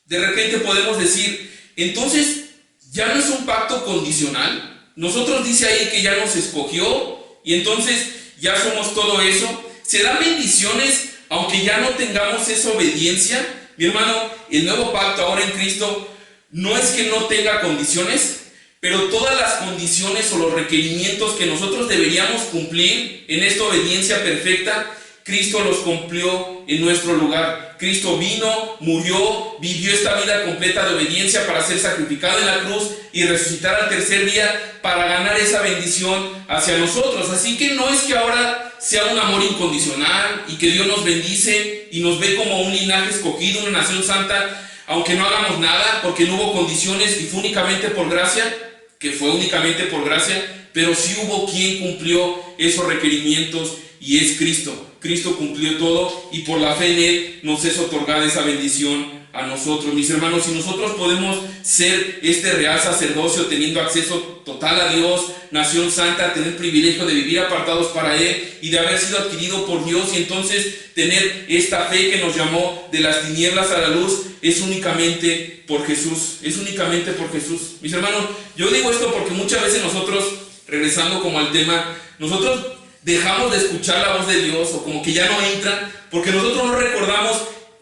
de repente podemos decir, entonces ya no es un pacto condicional. Nosotros dice ahí que ya nos escogió y entonces ya somos todo eso. Se dan bendiciones aunque ya no tengamos esa obediencia. Mi hermano, el nuevo pacto ahora en Cristo no es que no tenga condiciones, pero todas las condiciones o los requerimientos que nosotros deberíamos cumplir en esta obediencia perfecta, Cristo los cumplió en nuestro lugar. Cristo vino, murió, vivió esta vida completa de obediencia para ser sacrificado en la cruz y resucitar al tercer día para ganar esa bendición hacia nosotros. Así que no es que ahora sea un amor incondicional y que Dios nos bendice y nos ve como un linaje escogido, una nación santa, aunque no hagamos nada, porque no hubo condiciones y fue únicamente por gracia, que fue únicamente por gracia, pero sí hubo quien cumplió esos requerimientos y es Cristo. Cristo cumplió todo y por la fe en Él nos es otorgada esa bendición a nosotros. Mis hermanos, si nosotros podemos ser este real sacerdocio teniendo acceso total a Dios, nación santa, tener privilegio de vivir apartados para Él y de haber sido adquirido por Dios y entonces tener esta fe que nos llamó de las tinieblas a la luz, es únicamente por Jesús, es únicamente por Jesús. Mis hermanos, yo digo esto porque muchas veces nosotros, regresando como al tema, nosotros dejamos de escuchar la voz de Dios o como que ya no entran, porque nosotros no recordamos,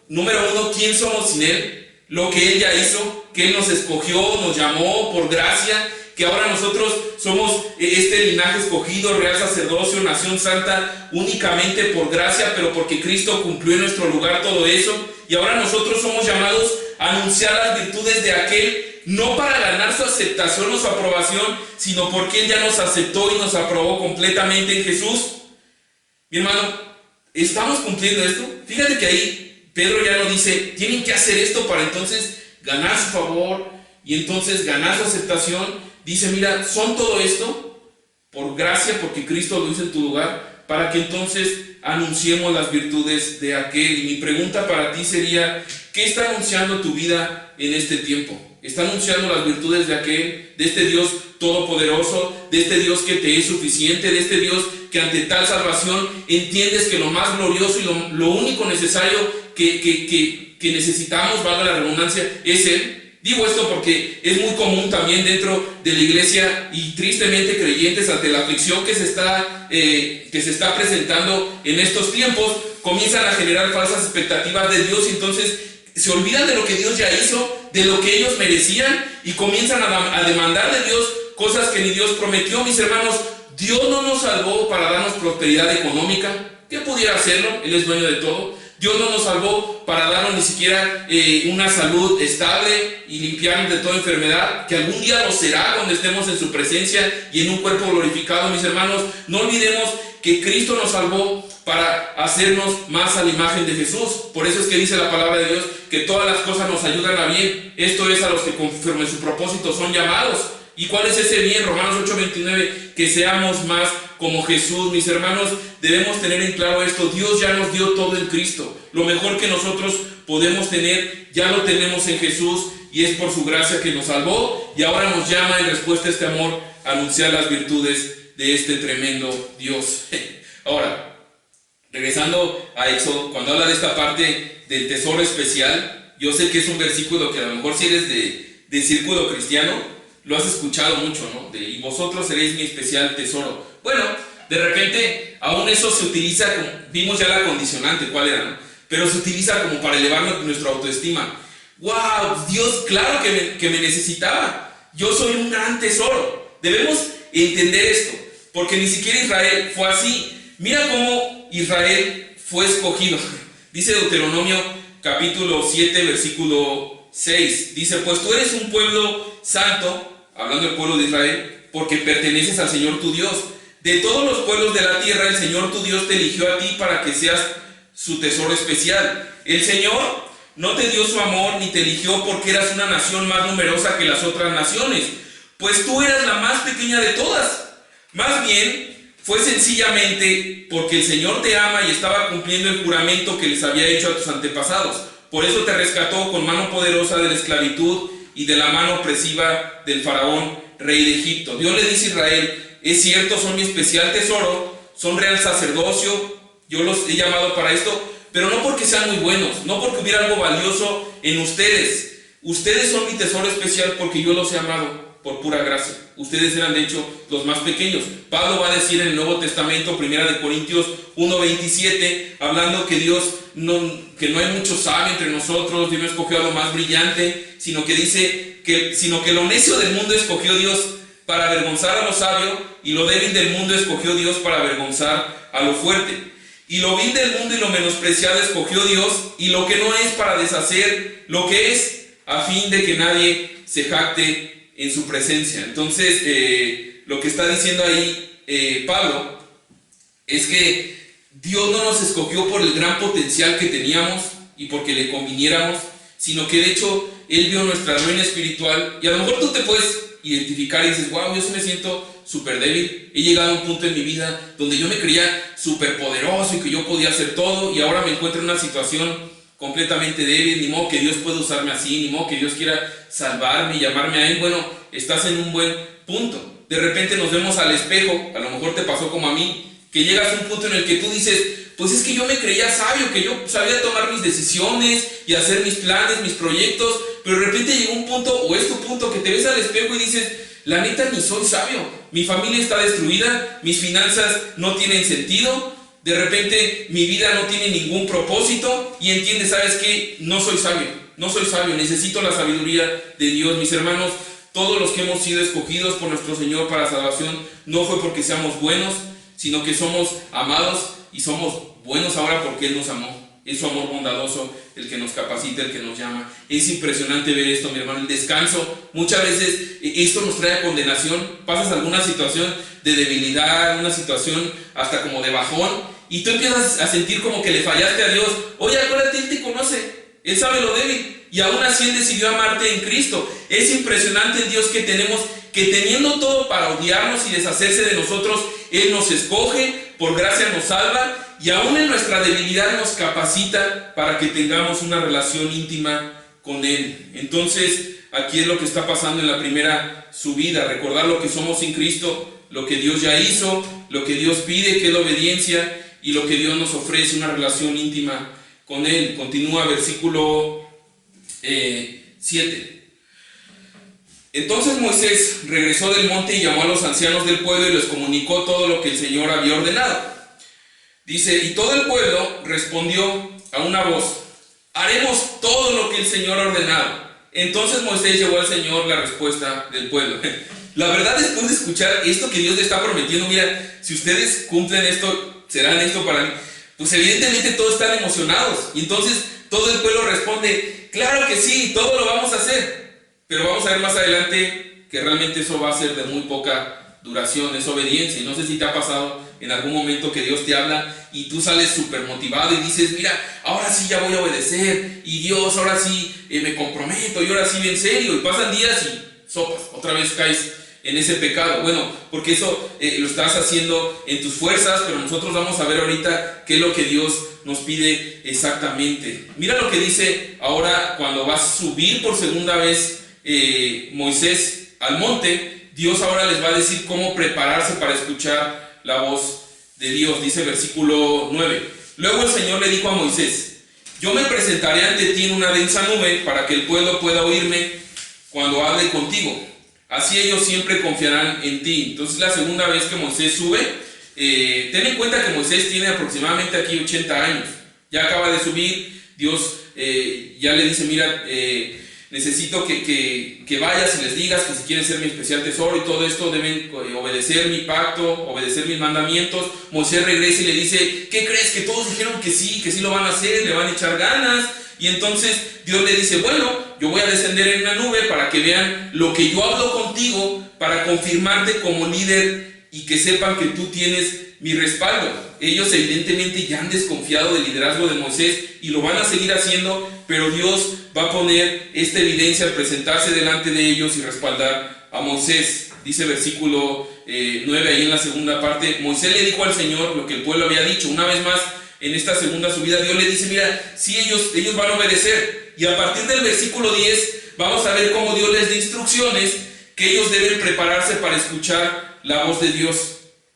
número uno, quién somos sin Él, lo que Él ya hizo, que Él nos escogió, nos llamó por gracia, que ahora nosotros somos este linaje escogido, real sacerdocio, nación santa, únicamente por gracia, pero porque Cristo cumplió en nuestro lugar todo eso, y ahora nosotros somos llamados a anunciar las virtudes de aquel, no para ganar su aceptación o su aprobación, sino porque Él ya nos aceptó y nos aprobó completamente en Jesús. Mi hermano, ¿estamos cumpliendo esto? Fíjate que ahí Pedro ya nos dice, tienen que hacer esto para entonces ganar su favor y entonces ganar su aceptación. Dice, mira, son todo esto por gracia, porque Cristo lo hizo en tu lugar, para que entonces anunciemos las virtudes de aquel. Y mi pregunta para ti sería, ¿qué está anunciando tu vida en este tiempo? ¿Está anunciando las virtudes de aquel, de este Dios todopoderoso, de este Dios que te es suficiente, de este Dios que ante tal salvación entiendes que lo más glorioso y lo único necesario que necesitamos, valga la redundancia, es Él? Digo esto porque es muy común también dentro de la iglesia y tristemente creyentes ante la aflicción que se está presentando en estos tiempos, comienzan a generar falsas expectativas de Dios y entonces se olvidan de lo que Dios ya hizo, de lo que ellos merecían y comienzan a demandar de Dios cosas que ni Dios prometió. Mis hermanos, Dios no nos salvó para darnos prosperidad económica, que pudiera hacerlo, Él es dueño de todo. Dios no nos salvó para darnos ni siquiera una salud estable y limpiarnos de toda enfermedad, que algún día lo será cuando estemos en su presencia y en un cuerpo glorificado. Mis hermanos, no olvidemos que Cristo nos salvó para hacernos más a la imagen de Jesús. Por eso es que dice la palabra de Dios que todas las cosas nos ayudan a bien. Esto es a los que conforme su propósito son llamados. ¿Y cuál es ese bien? Romanos 8:29, que seamos más como Jesús. Mis hermanos, debemos tener en claro esto. Dios ya nos dio todo en Cristo. Lo mejor que nosotros podemos tener, ya lo tenemos en Jesús y es por su gracia que nos salvó y ahora nos llama en respuesta a este amor a anunciar las virtudes de este tremendo Dios. Ahora, regresando a Éxodo, cuando habla de esta parte del tesoro especial, yo sé que es un versículo que a lo mejor si eres de círculo cristiano, lo has escuchado mucho, ¿no? Y vosotros seréis mi especial tesoro. Bueno, de repente, aún eso se utiliza, vimos ya la condicionante, ¿cuál era? ¿No? Pero se utiliza como para elevar nuestra autoestima. wow, Dios, claro que me necesitaba. Yo soy un gran tesoro. Debemos entender esto, porque ni siquiera Israel fue así. Mira cómo Israel fue escogido. Dice Deuteronomio capítulo 7, versículo 6. Dice, pues tú eres un pueblo santo, hablando del pueblo de Israel, porque perteneces al Señor tu Dios. De todos los pueblos de la tierra, el Señor tu Dios te eligió a ti para que seas su tesoro especial. El Señor no te dio su amor ni te eligió porque eras una nación más numerosa que las otras naciones, pues tú eras la más pequeña de todas. Más bien, fue sencillamente porque el Señor te ama y estaba cumpliendo el juramento que les había hecho a tus antepasados. Por eso te rescató con mano poderosa de la esclavitud y de la mano opresiva del faraón, rey de Egipto. Dios le dice a Israel, es cierto, son mi especial tesoro, son real sacerdocio, yo los he llamado para esto, pero no porque sean muy buenos, no porque hubiera algo valioso en ustedes. Ustedes son mi tesoro especial porque yo los he amado por pura gracia. Ustedes eran de hecho los más pequeños. Pablo va a decir en el Nuevo Testamento, 1 Corintios 1:27, hablando que que no hay mucho sabio entre nosotros, Dios no escogió a lo más brillante, sino que lo necio del mundo escogió Dios para avergonzar a lo sabio, y lo débil del mundo escogió Dios para avergonzar a lo fuerte. Y lo vil del mundo y lo menospreciado escogió Dios, y lo que no es para deshacer lo que es, a fin de que nadie se jacte en su presencia. Entonces, lo que está diciendo ahí Pablo es que Dios no nos escogió por el gran potencial que teníamos y porque le conviniéramos, sino que de hecho Él vio nuestra ruina espiritual, y a lo mejor tú te puedes identificar y dices, wow, yo sí me siento súper débil. He llegado a un punto en mi vida donde yo me creía súper poderoso y que yo podía hacer todo, y ahora me encuentro en una situación completamente débil. Ni modo que Dios pueda usarme así, ni modo que Dios quiera salvarme y llamarme a Él. Bueno, estás en un buen punto. De repente nos vemos al espejo, a lo mejor te pasó como a mí, que llegas a un punto en el que tú dices, pues es que yo me creía sabio, que yo sabía tomar mis decisiones y hacer mis planes, mis proyectos, pero de repente llegó un punto, o es tu punto, que te ves al espejo y dices, la neta ni soy sabio, mi familia está destruida, mis finanzas no tienen sentido, de repente mi vida no tiene ningún propósito, y entiendes, ¿sabes qué? No soy sabio, necesito la sabiduría de Dios. Mis hermanos, todos los que hemos sido escogidos por nuestro Señor para salvación, no fue porque seamos buenos, sino que somos amados, y somos buenos ahora porque Él nos amó. Es su amor bondadoso el que nos capacita, el que nos llama. Es impresionante ver esto, mi hermano, el descanso. Muchas veces esto nos trae condenación. Pasas alguna situación de debilidad, una situación hasta como de bajón, y tú empiezas a sentir como que le fallaste a Dios. Oye, acuérdate, Él te conoce, Él sabe lo débil, y aún así Él decidió amarte en Cristo. Es impresionante el Dios que tenemos, que teniendo todo para odiarnos y deshacerse de nosotros, Él nos escoge, por gracia nos salva, y aún en nuestra debilidad nos capacita para que tengamos una relación íntima con Él. Entonces, aquí es lo que está pasando en la primera subida, recordar lo que somos en Cristo, lo que Dios ya hizo, lo que Dios pide, que es la obediencia, y lo que Dios nos ofrece, una relación íntima con Él. Continúa versículo 7. Entonces Moisés regresó del monte y llamó a los ancianos del pueblo y les comunicó todo lo que el Señor había ordenado. Dice, y todo el pueblo respondió a una voz, haremos todo lo que el Señor ha ordenado. Entonces Moisés llevó al Señor la respuesta del pueblo. La verdad, después de escuchar esto que Dios le está prometiendo, mira, si ustedes cumplen esto, serán esto para mí, pues evidentemente todos están emocionados. Y entonces todo el pueblo responde, claro que sí, todo lo vamos a hacer. Pero vamos a ver más adelante que realmente eso va a ser de muy poca duración, es obediencia. Y no sé si te ha pasado en algún momento que Dios te habla y tú sales súper motivado y dices, mira, ahora sí ya voy a obedecer, y Dios, ahora sí me comprometo, y ahora sí bien serio, y pasan días y sopas, otra vez caes en ese pecado. Bueno, porque eso lo estás haciendo en tus fuerzas, pero nosotros vamos a ver ahorita qué es lo que Dios nos pide exactamente. Mira lo que dice ahora cuando va a subir por segunda vez Moisés al monte. Dios ahora les va a decir cómo prepararse para escuchar la voz de Dios. Dice versículo 9, luego el Señor le dijo a Moisés, yo me presentaré ante ti en una densa nube para que el pueblo pueda oírme cuando hable contigo, así ellos siempre confiarán en ti. Entonces la segunda vez que Moisés sube, ten en cuenta que Moisés tiene aproximadamente aquí 80 años, ya acaba de subir Dios ya le dice, mira, necesito que vayas y les digas que si quieren ser mi especial tesoro y todo esto deben obedecer mi pacto, obedecer mis mandamientos. Moisés regresa y le dice, ¿qué crees? Que todos dijeron que sí lo van a hacer, le van a echar ganas. Y entonces Dios le dice, bueno, yo voy a descender en una nube para que vean lo que yo hablo contigo, para confirmarte como líder y que sepan que tú tienes mi respaldo. Ellos evidentemente ya han desconfiado del liderazgo de Moisés y lo van a seguir haciendo, pero Dios va a poner esta evidencia al presentarse delante de ellos y respaldar a Moisés. Dice versículo 9 ahí en la segunda parte, Moisés le dijo al Señor lo que el pueblo había dicho. Una vez más, en esta segunda subida, Dios le dice, mira, sí, ellos van a obedecer. Y a partir del versículo 10 vamos a ver cómo Dios les da instrucciones que ellos deben prepararse para escuchar la voz de Dios.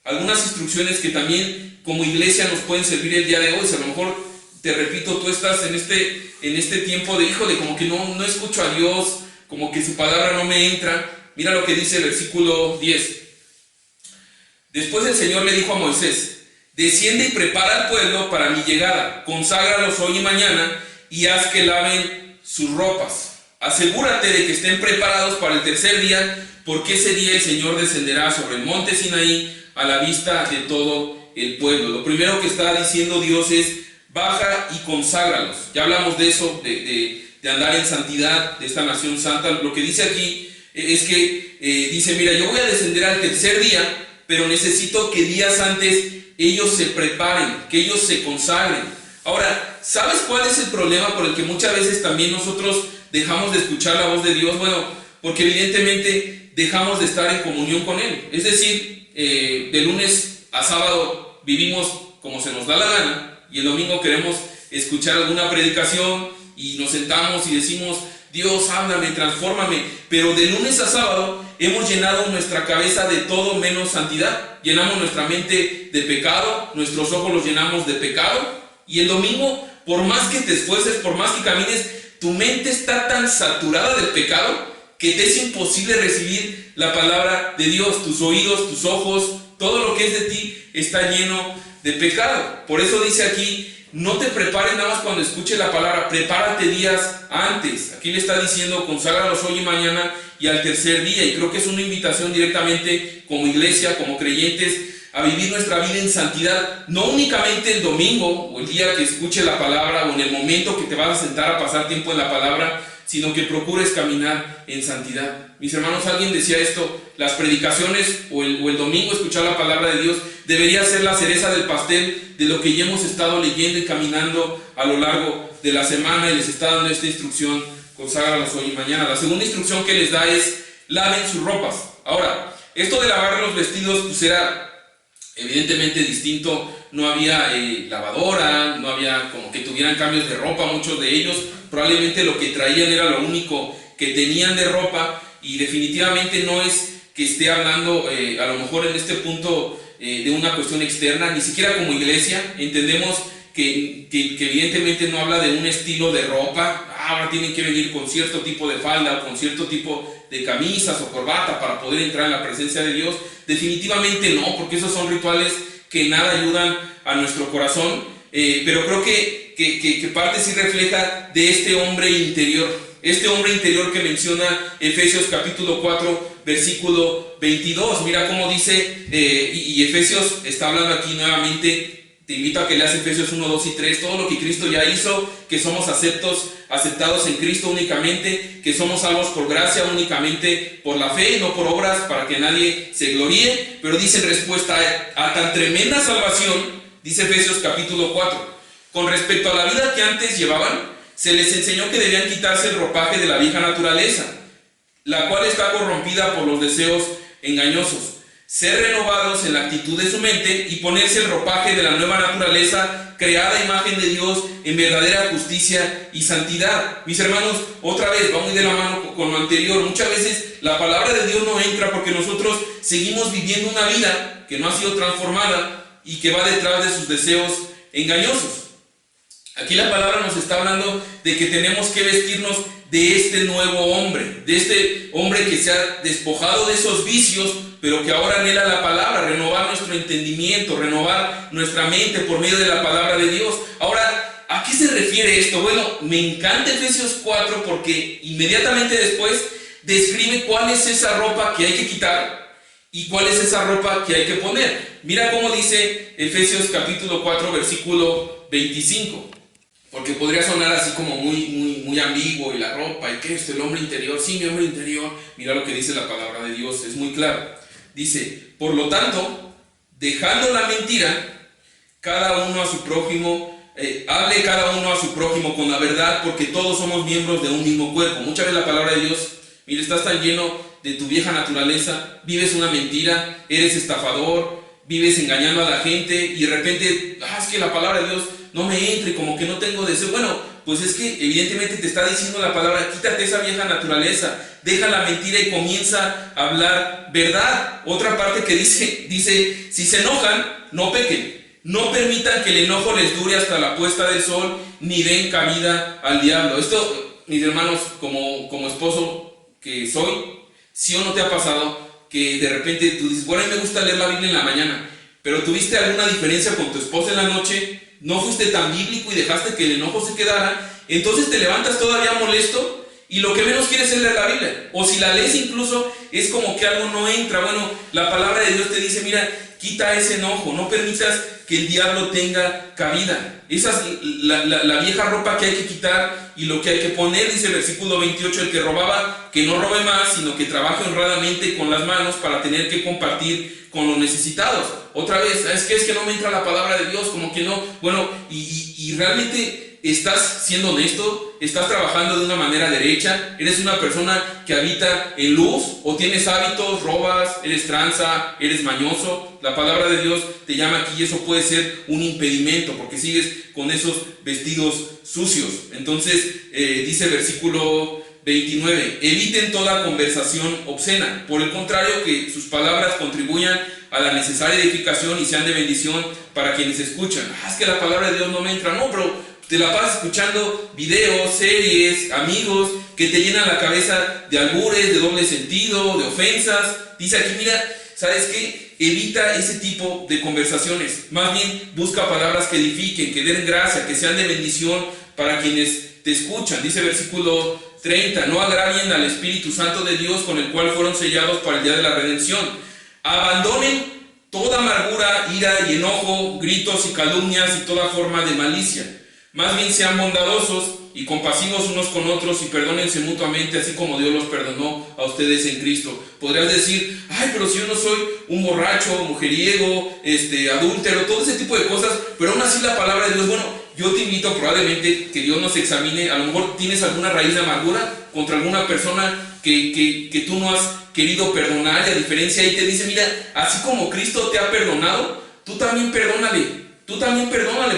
Algunas instrucciones que también como iglesia nos pueden servir el día de hoy. Si a lo mejor, te repito, tú estás en este tiempo de, híjole, como que no escucho a Dios, como que su palabra no me entra. Mira lo que dice el versículo 10. Después el Señor le dijo a Moisés, desciende y prepara al pueblo para mi llegada, conságralos hoy y mañana y haz que laven sus ropas. Asegúrate de que estén preparados para el tercer día, porque ese día el Señor descenderá sobre el monte Sinaí a la vista de todo el pueblo. Lo primero que está diciendo Dios es, baja y conságralos. Ya hablamos de eso, de andar en santidad, de esta nación santa. Lo que dice aquí es que dice, mira, yo voy a descender al tercer día, pero necesito que días antes ellos se preparen, que ellos se consagren. Ahora, ¿sabes cuál es el problema por el que muchas veces también nosotros dejamos de escuchar la voz de Dios? Bueno, porque evidentemente dejamos de estar en comunión con Él. Es decir, de lunes a sábado vivimos como se nos da la gana y el domingo queremos escuchar alguna predicación y nos sentamos y decimos, Dios, háblame, transfórmame, pero de lunes a sábado hemos llenado nuestra cabeza de todo menos santidad. Llenamos nuestra mente de pecado, nuestros ojos los llenamos de pecado, y el domingo, por más que te esfuerces, por más que camines, tu mente está tan saturada del pecado que te es imposible recibir la palabra de Dios. Tus oídos, tus ojos, todo lo que es de ti está lleno de pecado. Por eso dice aquí, no te prepares nada más cuando escuche la palabra, prepárate días antes. Aquí le está diciendo, conságralos hoy y mañana y al tercer día. Y creo que es una invitación directamente como iglesia, como creyentes, a vivir nuestra vida en santidad, no únicamente el domingo o el día que escuche la palabra o en el momento que te vas a sentar a pasar tiempo en la palabra, sino que procures caminar en santidad. Mis hermanos, alguien decía esto, las predicaciones o el domingo escuchar la palabra de Dios debería ser la cereza del pastel de lo que ya hemos estado leyendo y caminando a lo largo de la semana, y les está dando esta instrucción, conságralos hoy y mañana. La segunda instrucción que les da es, laven sus ropas. Ahora, esto de lavar los vestidos pues era evidentemente distinto. No había lavadora, no había como que tuvieran cambios de ropa. Muchos de ellos probablemente lo que traían era lo único que tenían de ropa, y definitivamente no es que esté hablando a lo mejor en este punto de una cuestión externa, ni siquiera como iglesia. Entendemos que evidentemente no habla de un estilo de ropa. Ahora tienen que venir con cierto tipo de falda o con cierto tipo de camisas o corbata para poder entrar en la presencia de Dios. Definitivamente no, porque esos son rituales que nada ayudan a nuestro corazón, pero creo que parte sí refleja de este hombre interior que menciona Efesios capítulo 4 versículo 22. Mira cómo dice, y Efesios está hablando aquí nuevamente. Te invito a que leas Efesios 1, 2 y 3, todo lo que Cristo ya hizo, que somos aceptados en Cristo únicamente, que somos salvos por gracia únicamente por la fe, no por obras, para que nadie se gloríe. Pero dice en respuesta a tan tremenda salvación, dice Efesios capítulo 4, con respecto a la vida que antes llevaban, se les enseñó que debían quitarse el ropaje de la vieja naturaleza, la cual está corrompida por los deseos engañosos, ser renovados en la actitud de su mente y ponerse el ropaje de la nueva naturaleza, creada a imagen de Dios en verdadera justicia y santidad. Mis hermanos, otra vez, vamos de la mano con lo anterior. Muchas veces la palabra de Dios no entra porque nosotros seguimos viviendo una vida que no ha sido transformada y que va detrás de sus deseos engañosos. Aquí la palabra nos está hablando de que tenemos que vestirnos de este nuevo hombre, de este hombre que se ha despojado de esos vicios, pero que ahora anhela la palabra, renovar nuestro entendimiento, renovar nuestra mente por medio de la palabra de Dios. Ahora, ¿A qué se refiere esto? Bueno, me encanta Efesios 4 porque inmediatamente después describe cuál es esa ropa que hay que quitar y cuál es esa ropa que hay que poner. Mira cómo dice Efesios capítulo 4 versículo 25. Porque podría sonar así como muy ambiguo, y la ropa, y qué es el hombre interior. Sí, mi hombre interior. Mira lo que dice la palabra de Dios, es muy claro. Dice, por lo tanto, dejando la mentira, cada uno a su prójimo, hable cada uno a su prójimo con la verdad, porque todos somos miembros de un mismo cuerpo. Muchas veces la palabra de Dios, mira, estás tan lleno de tu vieja naturaleza, vives una mentira, eres estafador, vives engañando a la gente, y de repente, es que la palabra de Dios no me entra y como que no tengo deseo. Bueno, pues es que evidentemente te está diciendo la palabra, quítate esa vieja naturaleza, deja la mentira y comienza a hablar verdad. Otra parte que dice, si se enojan, no pequen. No permitan que el enojo les dure hasta la puesta del sol, ni den cabida al diablo. Esto, mis hermanos, como esposo que soy, ¿sí o no te ha pasado que de repente tú dices, bueno, a mí me gusta leer la Biblia en la mañana, pero tuviste alguna diferencia con tu esposa en la noche, no fuiste tan bíblico y dejaste que el enojo se quedara, entonces te levantas todavía molesto y lo que menos quieres es leer la Biblia? O si la lees incluso es como que algo no entra. Bueno, la palabra de Dios te dice, mira, quita ese enojo, no permitas que el diablo tenga cabida. Esa es la vieja ropa que hay que quitar y lo que hay que poner. Dice el versículo 28, el que robaba, que no robe más, sino que trabaje honradamente con las manos para tener que compartir con los necesitados. Otra vez, es que no me entra la palabra de Dios, como que no. Bueno, y realmente estás siendo honesto, estás trabajando de una manera derecha, eres una persona que habita en luz, o tienes hábitos, robas, eres tranza, eres mañoso. La palabra de Dios te llama aquí y eso puede ser un impedimento porque sigues con esos vestidos sucios. Entonces dice el versículo 29, eviten toda conversación obscena, por el contrario, que sus palabras contribuyan a la necesaria edificación y sean de bendición para quienes escuchan. Es que la palabra de Dios no me entra. No, pero te la pasas escuchando videos, series, amigos que te llenan la cabeza de albures, de doble sentido, de ofensas. Dice aquí, mira, ¿sabes qué? Evita ese tipo de conversaciones. Más bien busca palabras que edifiquen, que den gracia, que sean de bendición para quienes te escuchan. Dice versículo 30, no agravien al Espíritu Santo de Dios, con el cual fueron sellados para el día de la redención. Abandonen toda amargura, ira y enojo, gritos y calumnias y toda forma de malicia. Más bien sean bondadosos y compasivos unos con otros y perdónense mutuamente, así como Dios los perdonó a ustedes en Cristo. Podrías decir, pero si yo no soy un borracho, mujeriego, adúltero, todo ese tipo de cosas, pero aún así la palabra de Dios, bueno, yo te invito probablemente que Dios nos examine. A lo mejor tienes alguna raíz de amargura contra alguna persona que tú no has querido perdonar, y a diferencia ahí te dice, mira, así como Cristo te ha perdonado, tú también perdónale,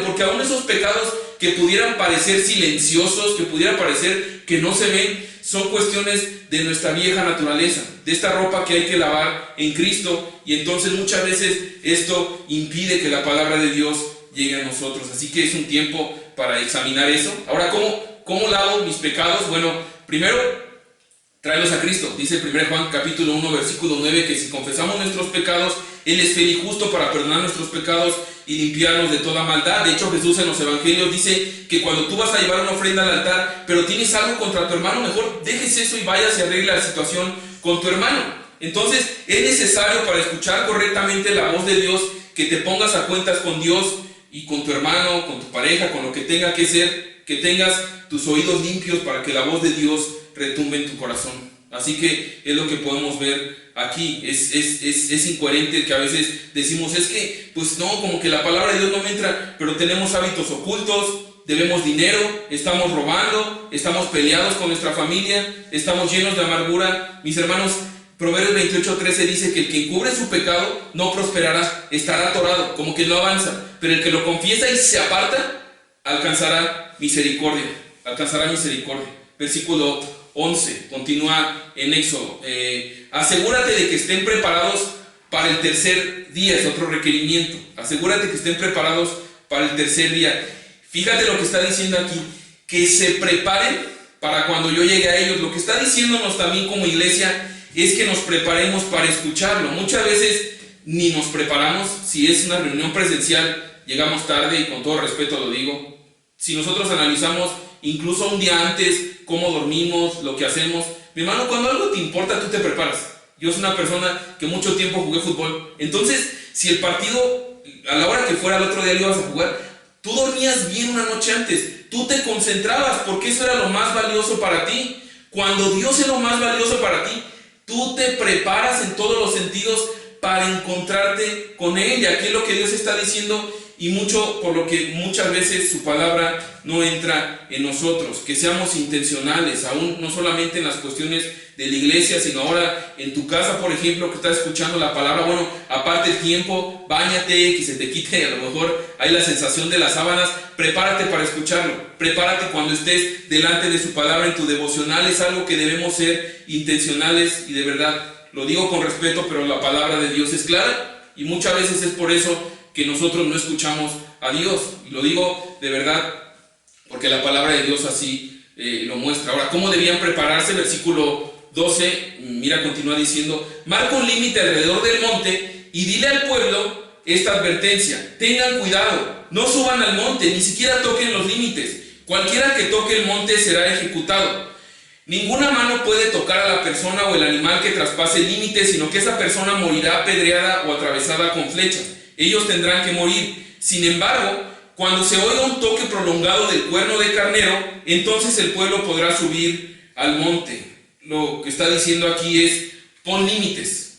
porque aún esos pecados que pudieran parecer silenciosos, que pudieran parecer que no se ven, son cuestiones de nuestra vieja naturaleza, de esta ropa que hay que lavar en Cristo, y entonces muchas veces esto impide que la palabra de Dios llegue a nosotros. Así que es un tiempo para examinar eso. Ahora, ¿cómo lavo mis pecados? Bueno, primero, tráelos a Cristo. Dice 1 Juan capítulo 1 versículo 9 que si confesamos nuestros pecados, Él es fiel y justo para perdonar nuestros pecados y limpiarnos de toda maldad. De hecho, Jesús en los evangelios dice que cuando tú vas a llevar una ofrenda al altar, pero tienes algo contra tu hermano, mejor dejes eso y vayas y arregla la situación con tu hermano. Entonces, es necesario, para escuchar correctamente la voz de Dios, que te pongas a cuentas con Dios y con tu hermano, con tu pareja, con lo que tenga que ser, que tengas tus oídos limpios para que la voz de Dios retumbe en tu corazón. Así que es lo que podemos ver aquí. Es incoherente que a veces decimos, es que, pues no, como que la palabra de Dios no me entra, pero tenemos hábitos ocultos, debemos dinero, estamos robando, estamos peleados con nuestra familia, estamos llenos de amargura. Mis hermanos, Proverbios 28:13 dice que el que encubre su pecado no prosperará, estará atorado, como que no avanza, pero el que lo confiesa y se aparta, alcanzará misericordia. Versículo 11, continúa en Éxodo. Asegúrate de que estén preparados para el tercer día, es otro requerimiento. Asegúrate que estén preparados para el tercer día. Fíjate lo que está diciendo aquí, que se preparen para cuando yo llegue a ellos. Lo que está diciéndonos también como iglesia es que nos preparemos para escucharlo. Muchas veces ni nos preparamos. Si es una reunión presencial, llegamos tarde, y con todo respeto lo digo, Si nosotros analizamos incluso un día antes cómo dormimos, lo que hacemos, mi hermano, cuando algo te importa, tú te preparas. Yo soy una persona que mucho tiempo jugué fútbol. Entonces, si el partido, a la hora que fuera el otro día lo ibas a jugar, tú dormías bien una noche antes. Tú te concentrabas porque eso era lo más valioso para ti. Cuando Dios es lo más valioso para ti, tú te preparas en todos los sentidos para encontrarte con Él. Y aquí es lo que Dios está diciendo, y mucho por lo que muchas veces su palabra no entra en nosotros, que seamos intencionales, aún no solamente en las cuestiones de la iglesia, sino ahora en tu casa, por ejemplo, que estás escuchando la palabra. Bueno, aparte el tiempo, báñate, que se te quite a lo mejor hay la sensación de las sábanas, prepárate para escucharlo, prepárate cuando estés delante de su palabra en tu devocional. Es algo que debemos ser intencionales, y de verdad lo digo con respeto, pero la palabra de Dios es clara, y muchas veces es por eso que nosotros no escuchamos a Dios, y lo digo de verdad porque la palabra de Dios así lo muestra. Ahora, ¿cómo debían prepararse? Versículo 12, mira, continúa diciendo: marca un límite alrededor del monte y dile al pueblo esta advertencia: tengan cuidado, no suban al monte, ni siquiera toquen los límites. Cualquiera que toque el monte será ejecutado. Ninguna mano puede tocar a la persona o el animal que traspase el límite, sino que esa persona morirá apedreada o atravesada con flecha. Ellos tendrán que morir. Sin embargo, cuando se oiga un toque prolongado del cuerno de carnero, entonces el pueblo podrá subir al monte. Lo que está diciendo aquí es: pon límites,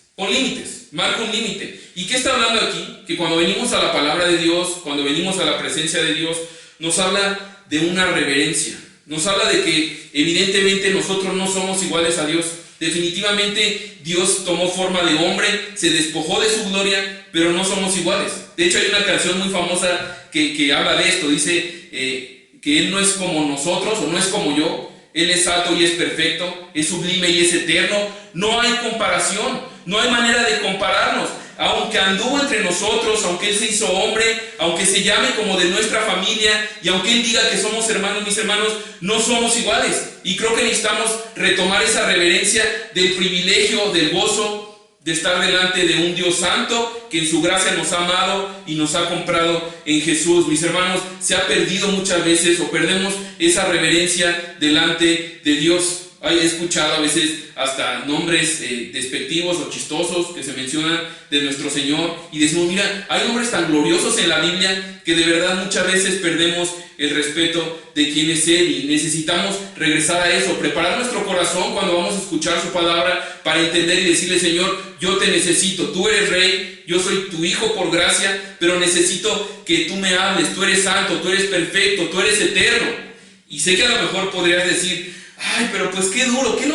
marca un límite. ¿Y qué está hablando aquí? Que cuando venimos a la palabra de Dios, cuando venimos a la presencia de Dios, nos habla de una reverencia. Nos habla de que evidentemente nosotros no somos iguales a Dios. Definitivamente Dios tomó forma de hombre, se despojó de su gloria, pero no somos iguales. De hecho, hay una canción muy famosa que habla de esto. Dice que Él no es como nosotros, o no es como yo. Él es alto y es perfecto, es sublime y es eterno. No hay comparación, no hay manera de compararnos. Aunque anduvo entre nosotros, aunque Él se hizo hombre, aunque se llame como de nuestra familia, y aunque Él diga que somos hermanos, mis hermanos, no somos iguales. Y creo que necesitamos retomar esa reverencia del privilegio, del gozo de estar delante de un Dios santo que en su gracia nos ha amado y nos ha comprado en Jesús. Mis hermanos, se ha perdido muchas veces, o perdemos esa reverencia delante de Dios. He escuchado a veces hasta nombres despectivos o chistosos que se mencionan de nuestro Señor, y decimos: mira, hay nombres tan gloriosos en la Biblia que de verdad muchas veces perdemos el respeto de quién es Él, y necesitamos regresar a eso, preparar nuestro corazón cuando vamos a escuchar su palabra para entender y decirle: Señor, yo te necesito, tú eres Rey, yo soy tu Hijo por gracia, pero necesito que tú me hables, tú eres santo, tú eres perfecto, tú eres eterno. Y sé que a lo mejor podrías decir: ay, pero pues qué duro, ¿qué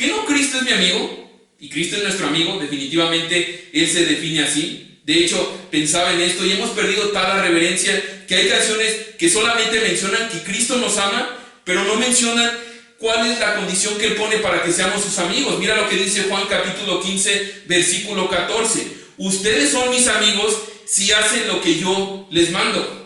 no Cristo es mi amigo? Y Cristo es nuestro amigo, definitivamente Él se define así. De hecho, pensaba en esto y hemos perdido tal la reverencia que hay canciones que solamente mencionan que Cristo nos ama, pero no mencionan cuál es la condición que Él pone para que seamos sus amigos. Mira lo que dice Juan capítulo 15, versículo 14. Ustedes son mis amigos si hacen lo que yo les mando.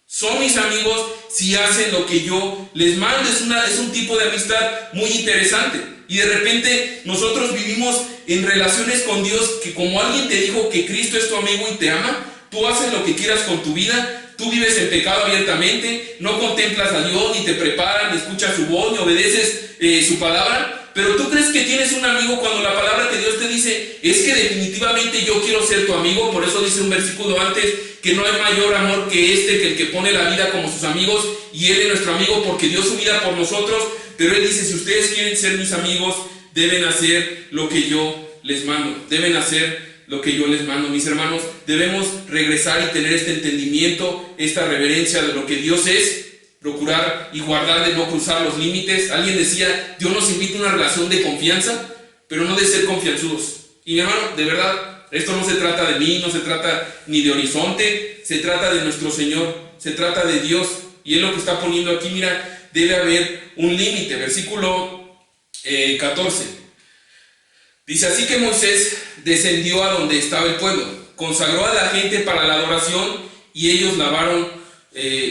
Son mis amigos si hacen lo que yo les mando. Es un tipo de amistad muy interesante. Y de repente nosotros vivimos en relaciones con Dios que, como alguien te dijo que Cristo es tu amigo y te ama, tú haces lo que quieras con tu vida, tú vives en pecado abiertamente, no contemplas a Dios, ni te preparas, ni escuchas su voz, ni obedeces su palabra. Pero tú crees que tienes un amigo cuando la palabra que Dios te dice es que definitivamente yo quiero ser tu amigo. Por eso dice un versículo antes que no hay mayor amor que este, que el que pone la vida como sus amigos, y Él es nuestro amigo porque dio su vida por nosotros. Pero Él dice: si ustedes quieren ser mis amigos, deben hacer lo que yo les mando, deben hacer lo que yo les mando. Mis hermanos, debemos regresar y tener este entendimiento, esta reverencia de lo que Dios es, procurar y guardar de no cruzar los límites. Alguien decía: Dios nos invita a una relación de confianza, pero no de ser confianzudos. Y mi hermano, de verdad, esto no se trata de mí, no se trata ni de Horizonte, se trata de nuestro Señor, se trata de Dios. Y Él lo que está poniendo aquí, mira, debe haber un límite. Versículo 14. Dice: así que Moisés descendió a donde estaba el pueblo, consagró a la gente para la adoración, y ellos lavaron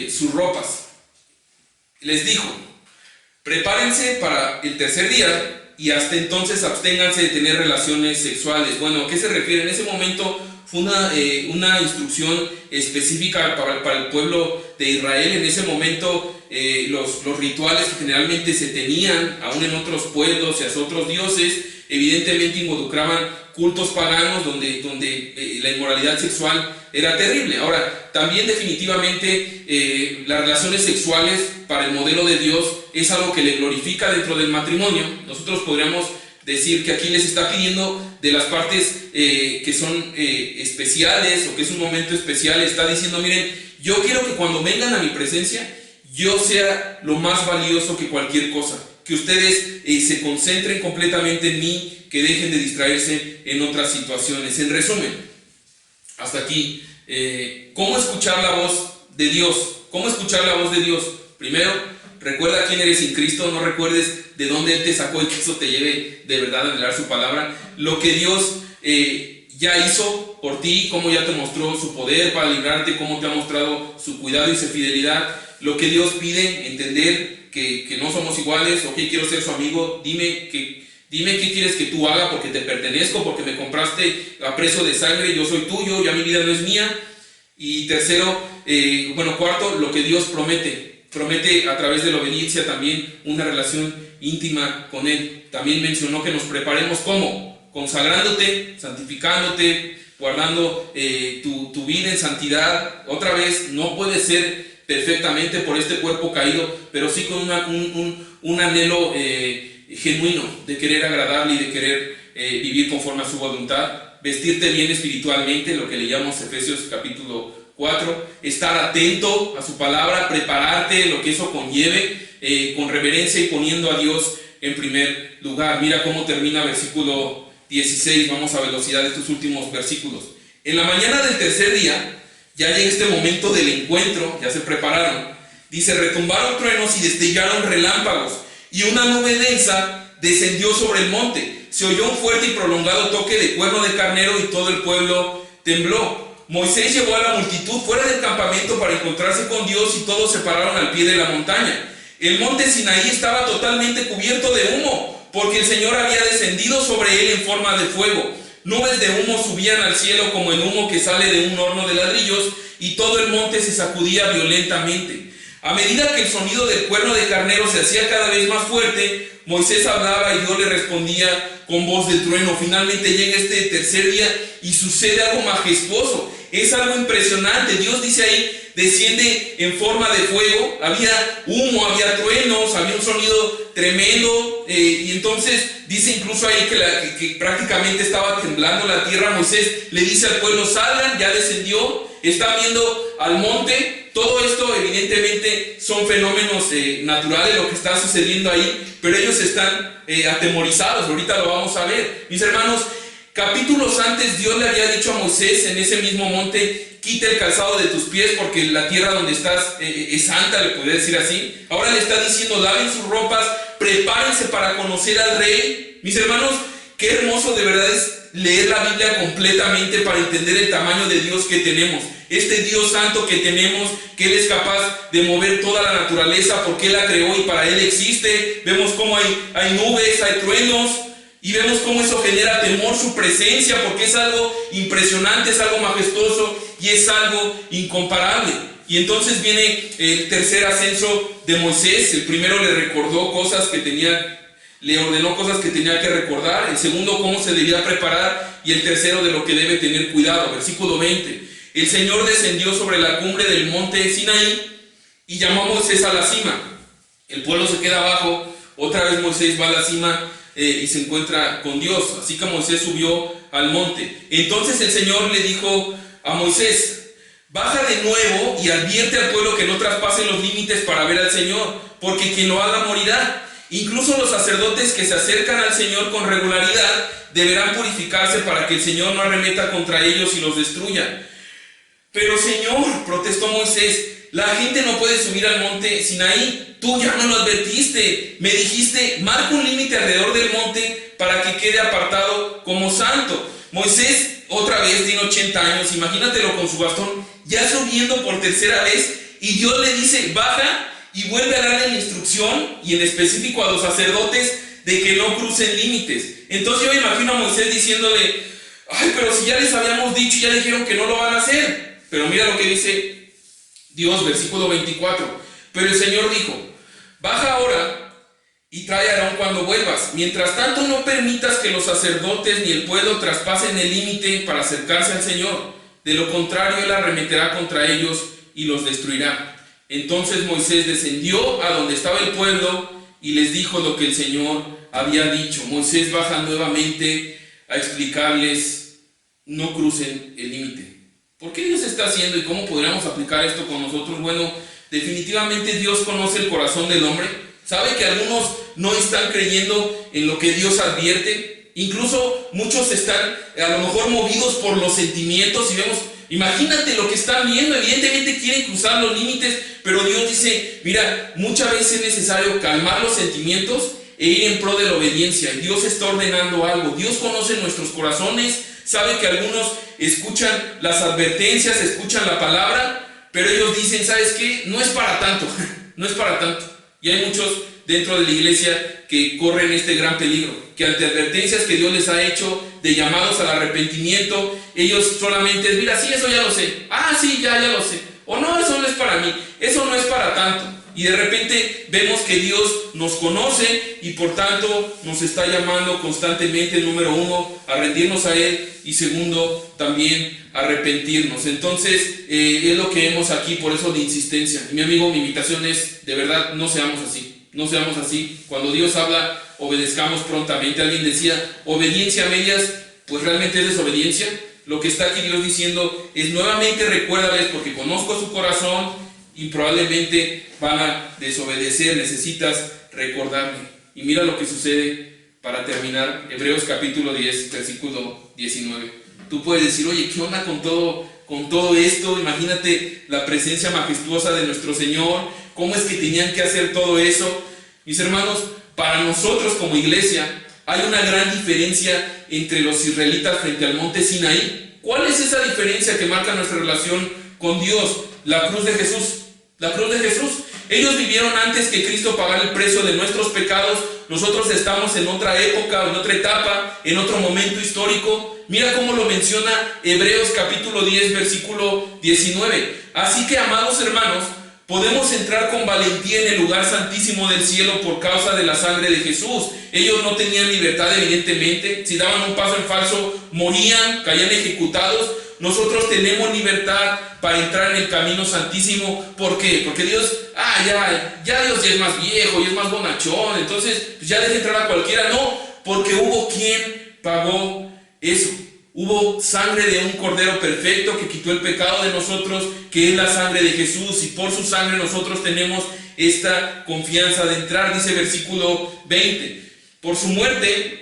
sus ropas. Les dijo: prepárense para el tercer día, y hasta entonces absténganse de tener relaciones sexuales. Bueno, ¿a qué se refiere? En ese momento fue una instrucción específica para el pueblo de Israel. En ese momento los rituales que generalmente se tenían aún en otros pueblos y hacia otros dioses, evidentemente involucraban cultos paganos donde la inmoralidad sexual era terrible. Ahora, también definitivamente las relaciones sexuales para el modelo de Dios es algo que le glorifica dentro del matrimonio. Nosotros podríamos decir que aquí les está pidiendo de las partes que son especiales o que es un momento especial, está diciendo, miren, yo quiero que cuando vengan a mi presencia, yo sea lo más valioso que cualquier cosa, que ustedes se concentren completamente en mí, que dejen de distraerse en otras situaciones. En resumen, hasta aquí, ¿cómo escuchar la voz de Dios? ¿Cómo escuchar la voz de Dios? Primero, recuerda quién eres en Cristo, no recuerdes de dónde Él te sacó y que eso te lleve de verdad a anhelar su palabra. Lo que Dios ya hizo por ti, cómo ya te mostró su poder para librarte, cómo te ha mostrado su cuidado y su fidelidad. Lo que Dios pide, entender que no somos iguales. Ok, quiero ser su amigo, dime qué quieres que tú haga porque te pertenezco, porque me compraste a precio de sangre, yo soy tuyo, ya mi vida no es mía. Y tercero, cuarto, lo que Dios promete a través de la obediencia también una relación íntima con Él. También mencionó que nos preparemos ¿cómo? Consagrándote, santificándote, guardando tu vida en santidad. Otra vez, no puede ser perfectamente por este cuerpo caído, pero sí con un anhelo genuino de querer agradarle y de querer vivir conforme a su voluntad. Vestirte bien espiritualmente, lo que le llamamos Efesios capítulo 4, estar atento a su palabra, prepararte, lo que eso conlleve, con reverencia y poniendo a Dios en primer lugar. Mira cómo termina versículo 16, vamos a velocidad de estos últimos versículos. En la mañana del tercer día, ya llega este momento del encuentro, ya se prepararon. Dice, retumbaron truenos y destellaron relámpagos, y una nube densa descendió sobre el monte. Se oyó un fuerte y prolongado toque de cuerno de carnero y todo el pueblo tembló. Moisés llevó a la multitud fuera del campamento para encontrarse con Dios y todos se pararon al pie de la montaña. El monte Sinaí estaba totalmente cubierto de humo, porque el Señor había descendido sobre él en forma de fuego. Nubes de humo subían al cielo como el humo que sale de un horno de ladrillos, y todo el monte se sacudía violentamente. A medida que el sonido del cuerno de carnero se hacía cada vez más fuerte, Moisés hablaba y Dios le respondía con voz de trueno. Finalmente llega este tercer día y sucede algo majestuoso. Es algo impresionante. Dios dice ahí, desciende en forma de fuego. Había humo, había truenos, había un sonido tremendo. Y entonces dice incluso ahí que prácticamente estaba temblando la tierra. Moisés le dice al pueblo, salgan, ya descendió. Están viendo al monte. Todo esto evidentemente son fenómenos naturales, lo que está sucediendo ahí, pero ellos están atemorizados. Ahorita lo vamos a ver. Mis hermanos, capítulos antes Dios le había dicho a Moisés en ese mismo monte, quita el calzado de tus pies porque la tierra donde estás es santa, le podría decir así. Ahora le está diciendo, laven sus ropas, prepárense para conocer al rey. Mis hermanos, qué hermoso de verdad es leer la Biblia completamente para entender el tamaño de Dios que tenemos. Este Dios santo que tenemos, que Él es capaz de mover toda la naturaleza porque Él la creó y para Él existe. Vemos cómo hay nubes, hay truenos, y vemos cómo eso genera temor, su presencia, porque es algo impresionante, es algo majestuoso y es algo incomparable. Y entonces viene el tercer ascenso de Moisés. El primero le recordó cosas que le ordenó cosas que tenía que recordar. El segundo, cómo se debía preparar. Y el tercero, de lo que debe tener cuidado. Versículo 20. El Señor descendió sobre la cumbre del monte Sinaí y llamó a Moisés a la cima. El pueblo se queda abajo. Otra vez Moisés va a la cima y se encuentra con Dios. Así que Moisés subió al monte. Entonces el Señor le dijo a Moisés, baja de nuevo y advierte al pueblo que no traspasen los límites para ver al Señor, porque quien lo haga morirá. Incluso los sacerdotes que se acercan al Señor con regularidad deberán purificarse para que el Señor no arremeta contra ellos y los destruya. Pero Señor, protestó Moisés, la gente no puede subir al monte Sinaí. Tú ya no lo advertiste. Me dijiste, marca un límite alrededor del monte para que quede apartado como santo. Moisés, otra vez, tiene 80 años. Imagínatelo con su bastón, ya subiendo por tercera vez. Y Dios le dice, baja y vuelve a darle la instrucción, y en específico a los sacerdotes, de que no crucen límites. Entonces yo me imagino a Moisés diciéndole, ay, pero si ya les habíamos dicho y ya dijeron que no lo van a hacer. Pero mira lo que dice Dios, versículo 24. Pero el Señor dijo: baja ahora y trae a Aarón cuando vuelvas. Mientras tanto, no permitas que los sacerdotes ni el pueblo traspasen el límite para acercarse al Señor. De lo contrario, Él arremeterá contra ellos y los destruirá. Entonces Moisés descendió a donde estaba el pueblo y les dijo lo que el Señor había dicho. Moisés baja nuevamente a explicarles: no crucen el límite. ¿Por qué Dios está haciendo y cómo podríamos aplicar esto con nosotros? Bueno, definitivamente Dios conoce el corazón del hombre. Sabe que algunos no están creyendo en lo que Dios advierte. Incluso muchos están a lo mejor movidos por los sentimientos y vemos, imagínate lo que están viendo, evidentemente quieren cruzar los límites, pero Dios dice: mira, muchas veces es necesario calmar los sentimientos e ir en pro de la obediencia. Dios está ordenando algo. Dios conoce nuestros corazones, sabe que algunos escuchan las advertencias, escuchan la palabra, pero ellos dicen: ¿sabes qué? No es para tanto, no es para tanto. Y hay muchos dentro de la iglesia que corren este gran peligro, que ante advertencias que Dios les ha hecho de llamados al arrepentimiento, ellos solamente es: mira, sí, eso ya lo sé, sí, ya lo sé, o no, eso no es para mí, eso no es para tanto. Y de repente vemos que Dios nos conoce y por tanto nos está llamando constantemente, número uno, a rendirnos a Él, y segundo, también a arrepentirnos. Entonces es lo que vemos aquí, por eso de insistencia. Y mi amigo, mi invitación es: de verdad, no seamos así, no seamos así. Cuando Dios habla, obedezcamos prontamente. Alguien decía: obediencia a medias, pues realmente es desobediencia. Lo que está aquí Dios diciendo es: nuevamente recuérdales, porque conozco su corazón y probablemente van a desobedecer. Necesitas recordarme. Y mira lo que sucede para terminar. Hebreos capítulo 10, versículo 19. Tú puedes decir: oye, ¿qué onda con todo esto? Imagínate la presencia majestuosa de nuestro Señor. ¿Cómo es que tenían que hacer todo eso? Mis hermanos, para nosotros como iglesia hay una gran diferencia entre los israelitas frente al monte Sinaí. ¿Cuál es esa diferencia que marca nuestra relación con Dios? La cruz de Jesús. La cruz de Jesús. Ellos vivieron antes que Cristo pagara el precio de nuestros pecados. Nosotros estamos en otra época, en otra etapa, en otro momento histórico. Mira cómo lo menciona Hebreos capítulo 10, versículo 19. Así que, amados hermanos, podemos entrar con valentía en el lugar santísimo del cielo por causa de la sangre de Jesús. Ellos no tenían libertad, evidentemente. Si daban un paso en falso, morían, caían ejecutados. Nosotros tenemos libertad para entrar en el camino santísimo. ¿Por qué? Porque Dios, ya Dios ya es más viejo y es más bonachón, entonces pues ya deja entrar a cualquiera. No, porque hubo quien pagó eso. Hubo sangre de un cordero perfecto que quitó el pecado de nosotros, que es la sangre de Jesús, y por su sangre nosotros tenemos esta confianza de entrar. Dice versículo 20: por su muerte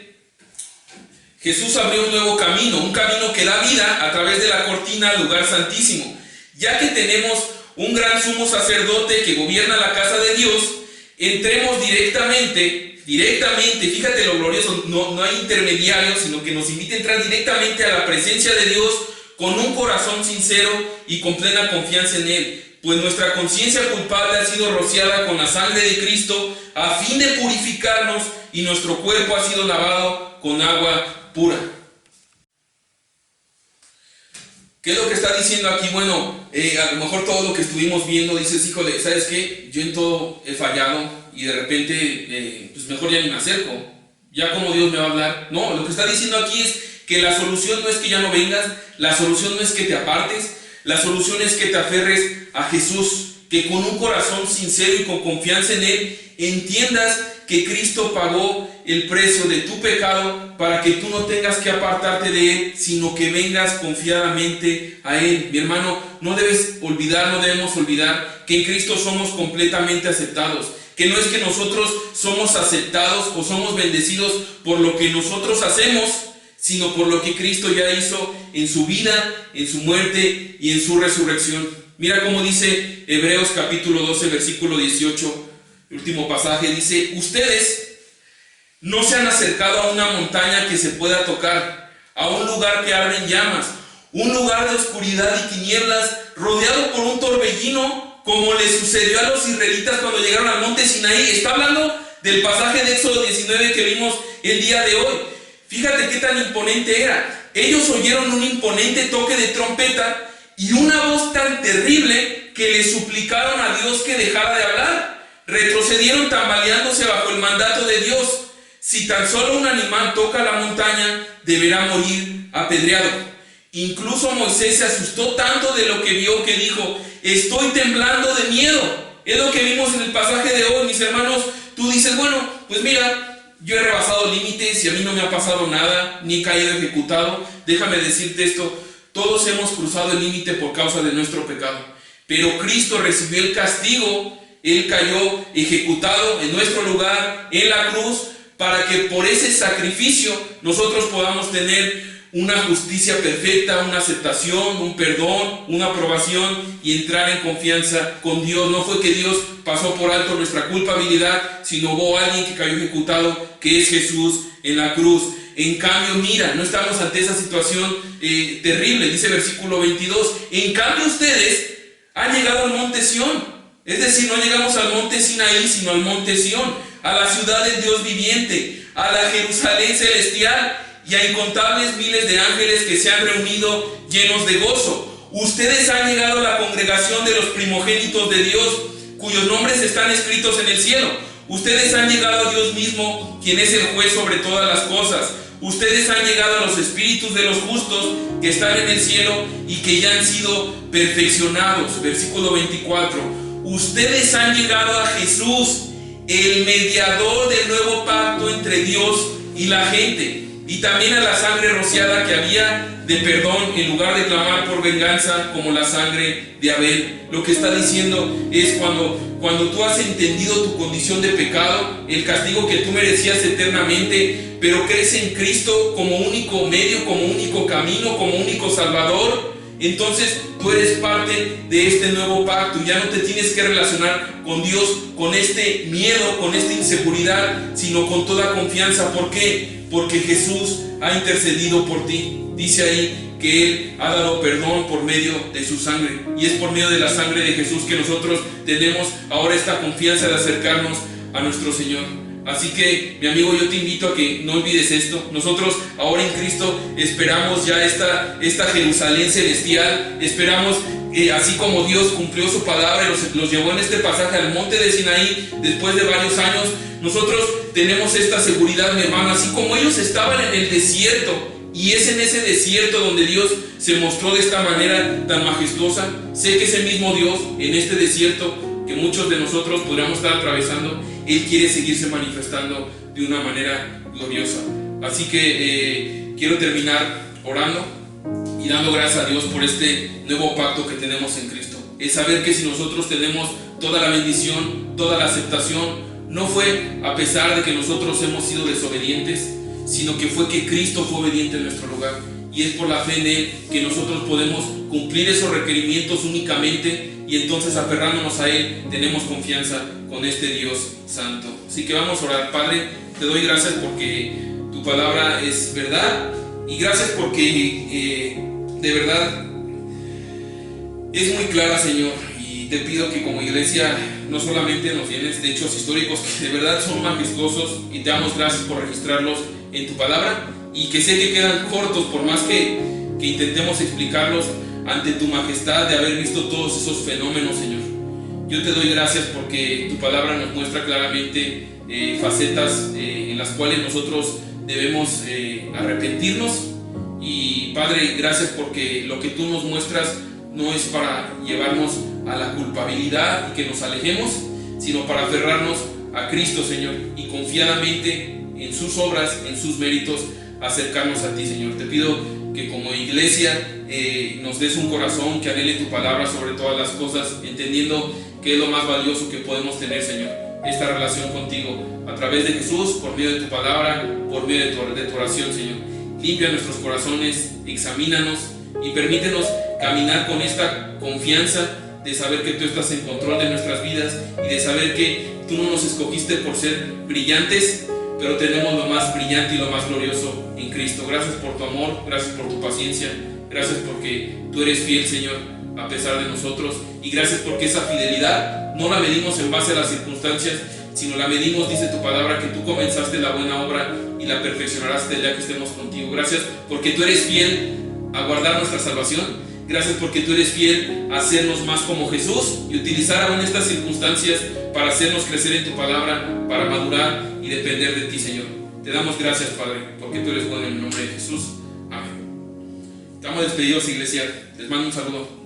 Jesús abrió un nuevo camino, un camino que da vida a través de la cortina al lugar santísimo. Ya que tenemos un gran sumo sacerdote que gobierna la casa de Dios, entremos directamente, fíjate lo glorioso, no hay intermediarios, sino que nos invita a entrar directamente a la presencia de Dios con un corazón sincero y con plena confianza en Él. Pues nuestra conciencia culpable ha sido rociada con la sangre de Cristo a fin de purificarnos, y nuestro cuerpo ha sido lavado con agua pura. ¿Qué es lo que está diciendo aquí? Bueno, a lo mejor todo lo que estuvimos viendo, dices: híjole, ¿sabes qué? Yo en todo he fallado y de repente, pues mejor ya ni me acerco. Ya como Dios me va a hablar. No, lo que está diciendo aquí es que la solución no es que ya no vengas, la solución no es que te apartes, la solución es que te aferres a Jesús, que con un corazón sincero y con confianza en Él entiendas que Cristo pagó el precio de tu pecado para que tú no tengas que apartarte de Él, sino que vengas confiadamente a Él. Mi hermano, no debemos olvidar que en Cristo somos completamente aceptados, que no es que nosotros somos aceptados o somos bendecidos por lo que nosotros hacemos, sino por lo que Cristo ya hizo en su vida, en su muerte y en su resurrección. Mira cómo dice Hebreos capítulo 12, versículo 18, el último pasaje, dice: ustedes no se han acercado a una montaña que se pueda tocar, a un lugar que arde en llamas, un lugar de oscuridad y tinieblas, rodeado por un torbellino, como le sucedió a los israelitas cuando llegaron al monte Sinaí. Está hablando del pasaje de Éxodo 19 que vimos el día de hoy. Fíjate qué tan imponente era. Ellos oyeron un imponente toque de trompeta y una voz tan terrible que le suplicaron a Dios que dejara de hablar. Retrocedieron tambaleándose bajo el mandato de Dios. Si tan solo un animal toca la montaña, deberá morir apedreado. Incluso Moisés se asustó tanto de lo que vio que dijo: estoy temblando de miedo. Es lo que vimos en el pasaje de hoy, mis hermanos. Tú dices, bueno, pues mira, yo he rebasado límites y a mí no me ha pasado nada, ni he caído ejecutado. Déjame decirte esto: todos hemos cruzado el límite por causa de nuestro pecado, pero Cristo recibió el castigo. Él cayó ejecutado en nuestro lugar en la cruz, para que por ese sacrificio nosotros podamos tener una justicia perfecta, una aceptación, un perdón, una aprobación y entrar en confianza con Dios. No fue que Dios pasó por alto nuestra culpabilidad, sino hubo alguien que cayó ejecutado, que es Jesús en la cruz. En cambio, mira, no estamos ante esa situación terrible. Dice el versículo 22, en cambio ustedes han llegado al monte Sión. Es decir, no llegamos al monte Sinaí, sino al monte Sión, a la ciudad del Dios viviente, a la Jerusalén celestial y a incontables miles de ángeles que se han reunido llenos de gozo. Ustedes han llegado a la congregación de los primogénitos de Dios, cuyos nombres están escritos en el cielo. Ustedes han llegado a Dios mismo, quien es el juez sobre todas las cosas. Ustedes han llegado a los espíritus de los justos que están en el cielo y que ya han sido perfeccionados. Versículo 24. Ustedes han llegado a Jesús, el mediador del nuevo pacto entre Dios y la gente, y también a la sangre rociada que había de perdón en lugar de clamar por venganza como la sangre de Abel. Lo que está diciendo es cuando tú has entendido tu condición de pecado, el castigo que tú merecías eternamente, pero crees en Cristo como único medio, como único camino, como único Salvador, entonces tú eres parte de este nuevo pacto. Ya no te tienes que relacionar con Dios con este miedo, con esta inseguridad, sino con toda confianza. ¿Por qué? Porque Jesús ha intercedido por ti. Dice ahí que Él ha dado perdón por medio de su sangre, y es por medio de la sangre de Jesús que nosotros tenemos ahora esta confianza de acercarnos a nuestro Señor. Así que, mi amigo, yo te invito a que no olvides esto. Nosotros ahora en Cristo esperamos ya esta Jerusalén celestial. Esperamos, así como Dios cumplió su palabra y los llevó en este pasaje al monte de Sinaí después de varios años, nosotros tenemos esta seguridad, mi hermano. Así como ellos estaban en el desierto, y es en ese desierto donde Dios se mostró de esta manera tan majestuosa, sé que ese mismo Dios en este desierto que muchos de nosotros podríamos estar atravesando, Él quiere seguirse manifestando de una manera gloriosa. Así que quiero terminar orando y dando gracias a Dios por este nuevo pacto que tenemos en Cristo. Es saber que si nosotros tenemos toda la bendición, toda la aceptación, no fue a pesar de que nosotros hemos sido desobedientes, sino que fue que Cristo fue obediente en nuestro lugar. Y es por la fe en Él que nosotros podemos cumplir esos requerimientos únicamente, y entonces aferrándonos a Él tenemos confianza con este Dios santo. Así que vamos a orar. Padre, te doy gracias porque tu palabra es verdad, y gracias porque de verdad es muy clara, Señor, y te pido que como iglesia no solamente nos llenes de hechos históricos que de verdad son majestuosos, y te damos gracias por registrarlos en tu palabra, y que sé que quedan cortos por más que intentemos explicarlos ante tu majestad de haber visto todos esos fenómenos, Señor. Yo te doy gracias porque tu palabra nos muestra claramente facetas en las cuales nosotros debemos arrepentirnos. Y Padre, gracias porque lo que tú nos muestras no es para llevarnos a la culpabilidad y que nos alejemos, sino para aferrarnos a Cristo, Señor, y confiadamente en sus obras, en sus méritos, acercarnos a ti, Señor. Te pido que como iglesia nos des un corazón que anhele tu palabra sobre todas las cosas, entendiendo que es lo más valioso que podemos tener, Señor, esta relación contigo a través de Jesús, por medio de tu palabra, por medio de tu oración, Señor. Limpia nuestros corazones, examínanos y permítenos caminar con esta confianza de saber que tú estás en control de nuestras vidas y de saber que tú no nos escogiste por ser brillantes, pero tenemos lo más brillante y lo más glorioso en Cristo. Gracias por tu amor, gracias por tu paciencia, gracias porque tú eres fiel, Señor, a pesar de nosotros, y gracias porque esa fidelidad no la medimos en base a las circunstancias, sino la medimos, dice tu palabra, que tú comenzaste la buena obra y la perfeccionarás hasta el día que estemos contigo. Gracias porque tú eres fiel a guardar nuestra salvación, Gracias porque tú eres fiel a hacernos más como Jesús y utilizar aún estas circunstancias para hacernos crecer en tu palabra, para madurar y depender de ti, Señor. Te damos gracias, Padre, porque tú eres bueno, en el nombre de Jesús. Amén. Estamos despedidos, iglesia. Les mando un saludo.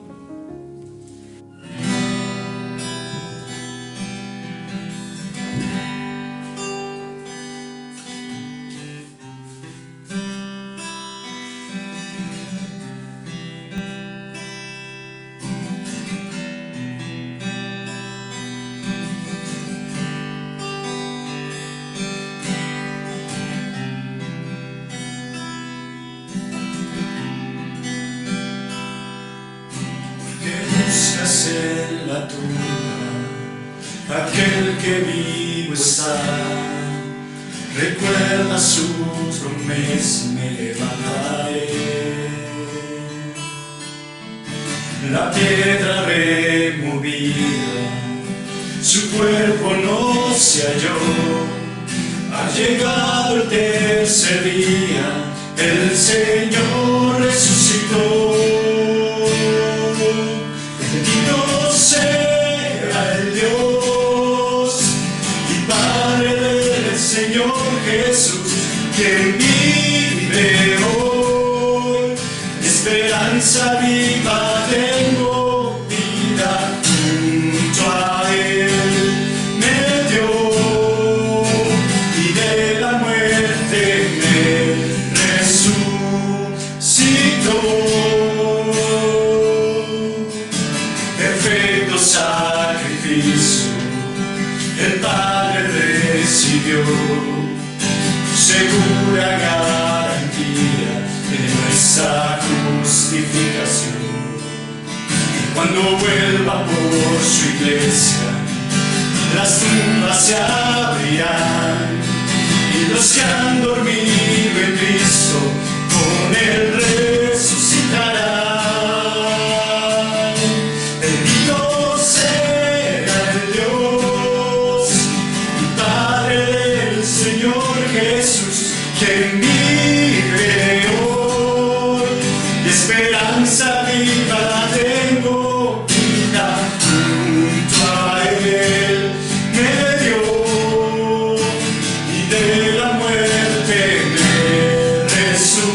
Buscas en la tumba aquel que vivo está. Recuerda su promesa, me levantaré. La piedra removida, su cuerpo no se halló. Ha llegado el tercer día, el Señor resucitó. Bendito sea el Dios y Padre del Señor Jesús, quien vive hoy. Esperanza viva tengo, vida junto a Él me dio, y de la muerte me resucitó. Perfecto sacrificio el Padre recibió, segura garantía de nuestra justificación. Cuando vuelva por su iglesia, las tumbas se abrirán y los que han dormido en Cristo con Él resucitarán. Bendito sea el Dios y Padre del Señor Jesús, quien vive hoy, y esperanza viva tengo, vida junto a Él me dio, y de la muerte me resucitó.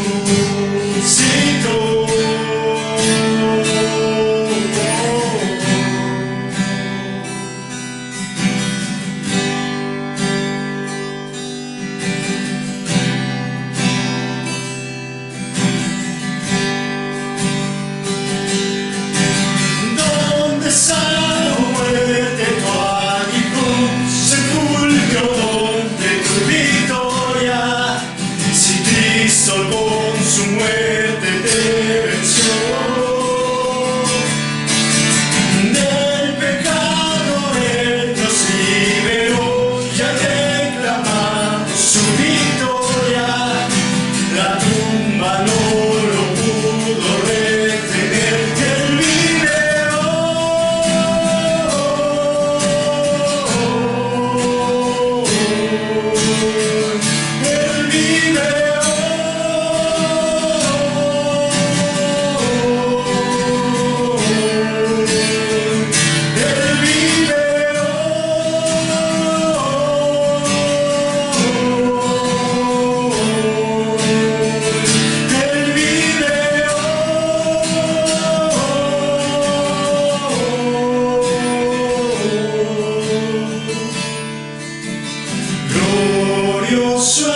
¿Dónde está la muerte, tu aguijón, sepulcro, donde tu victoria? Si Cristo con su muerte te venció, del pecado Él nos liberó, ya declamamos su victoria. La tumba no lo pudo retener, Él vive hoy, Él vive hoy, Él vive hoy, Él vive hoy. Glorioso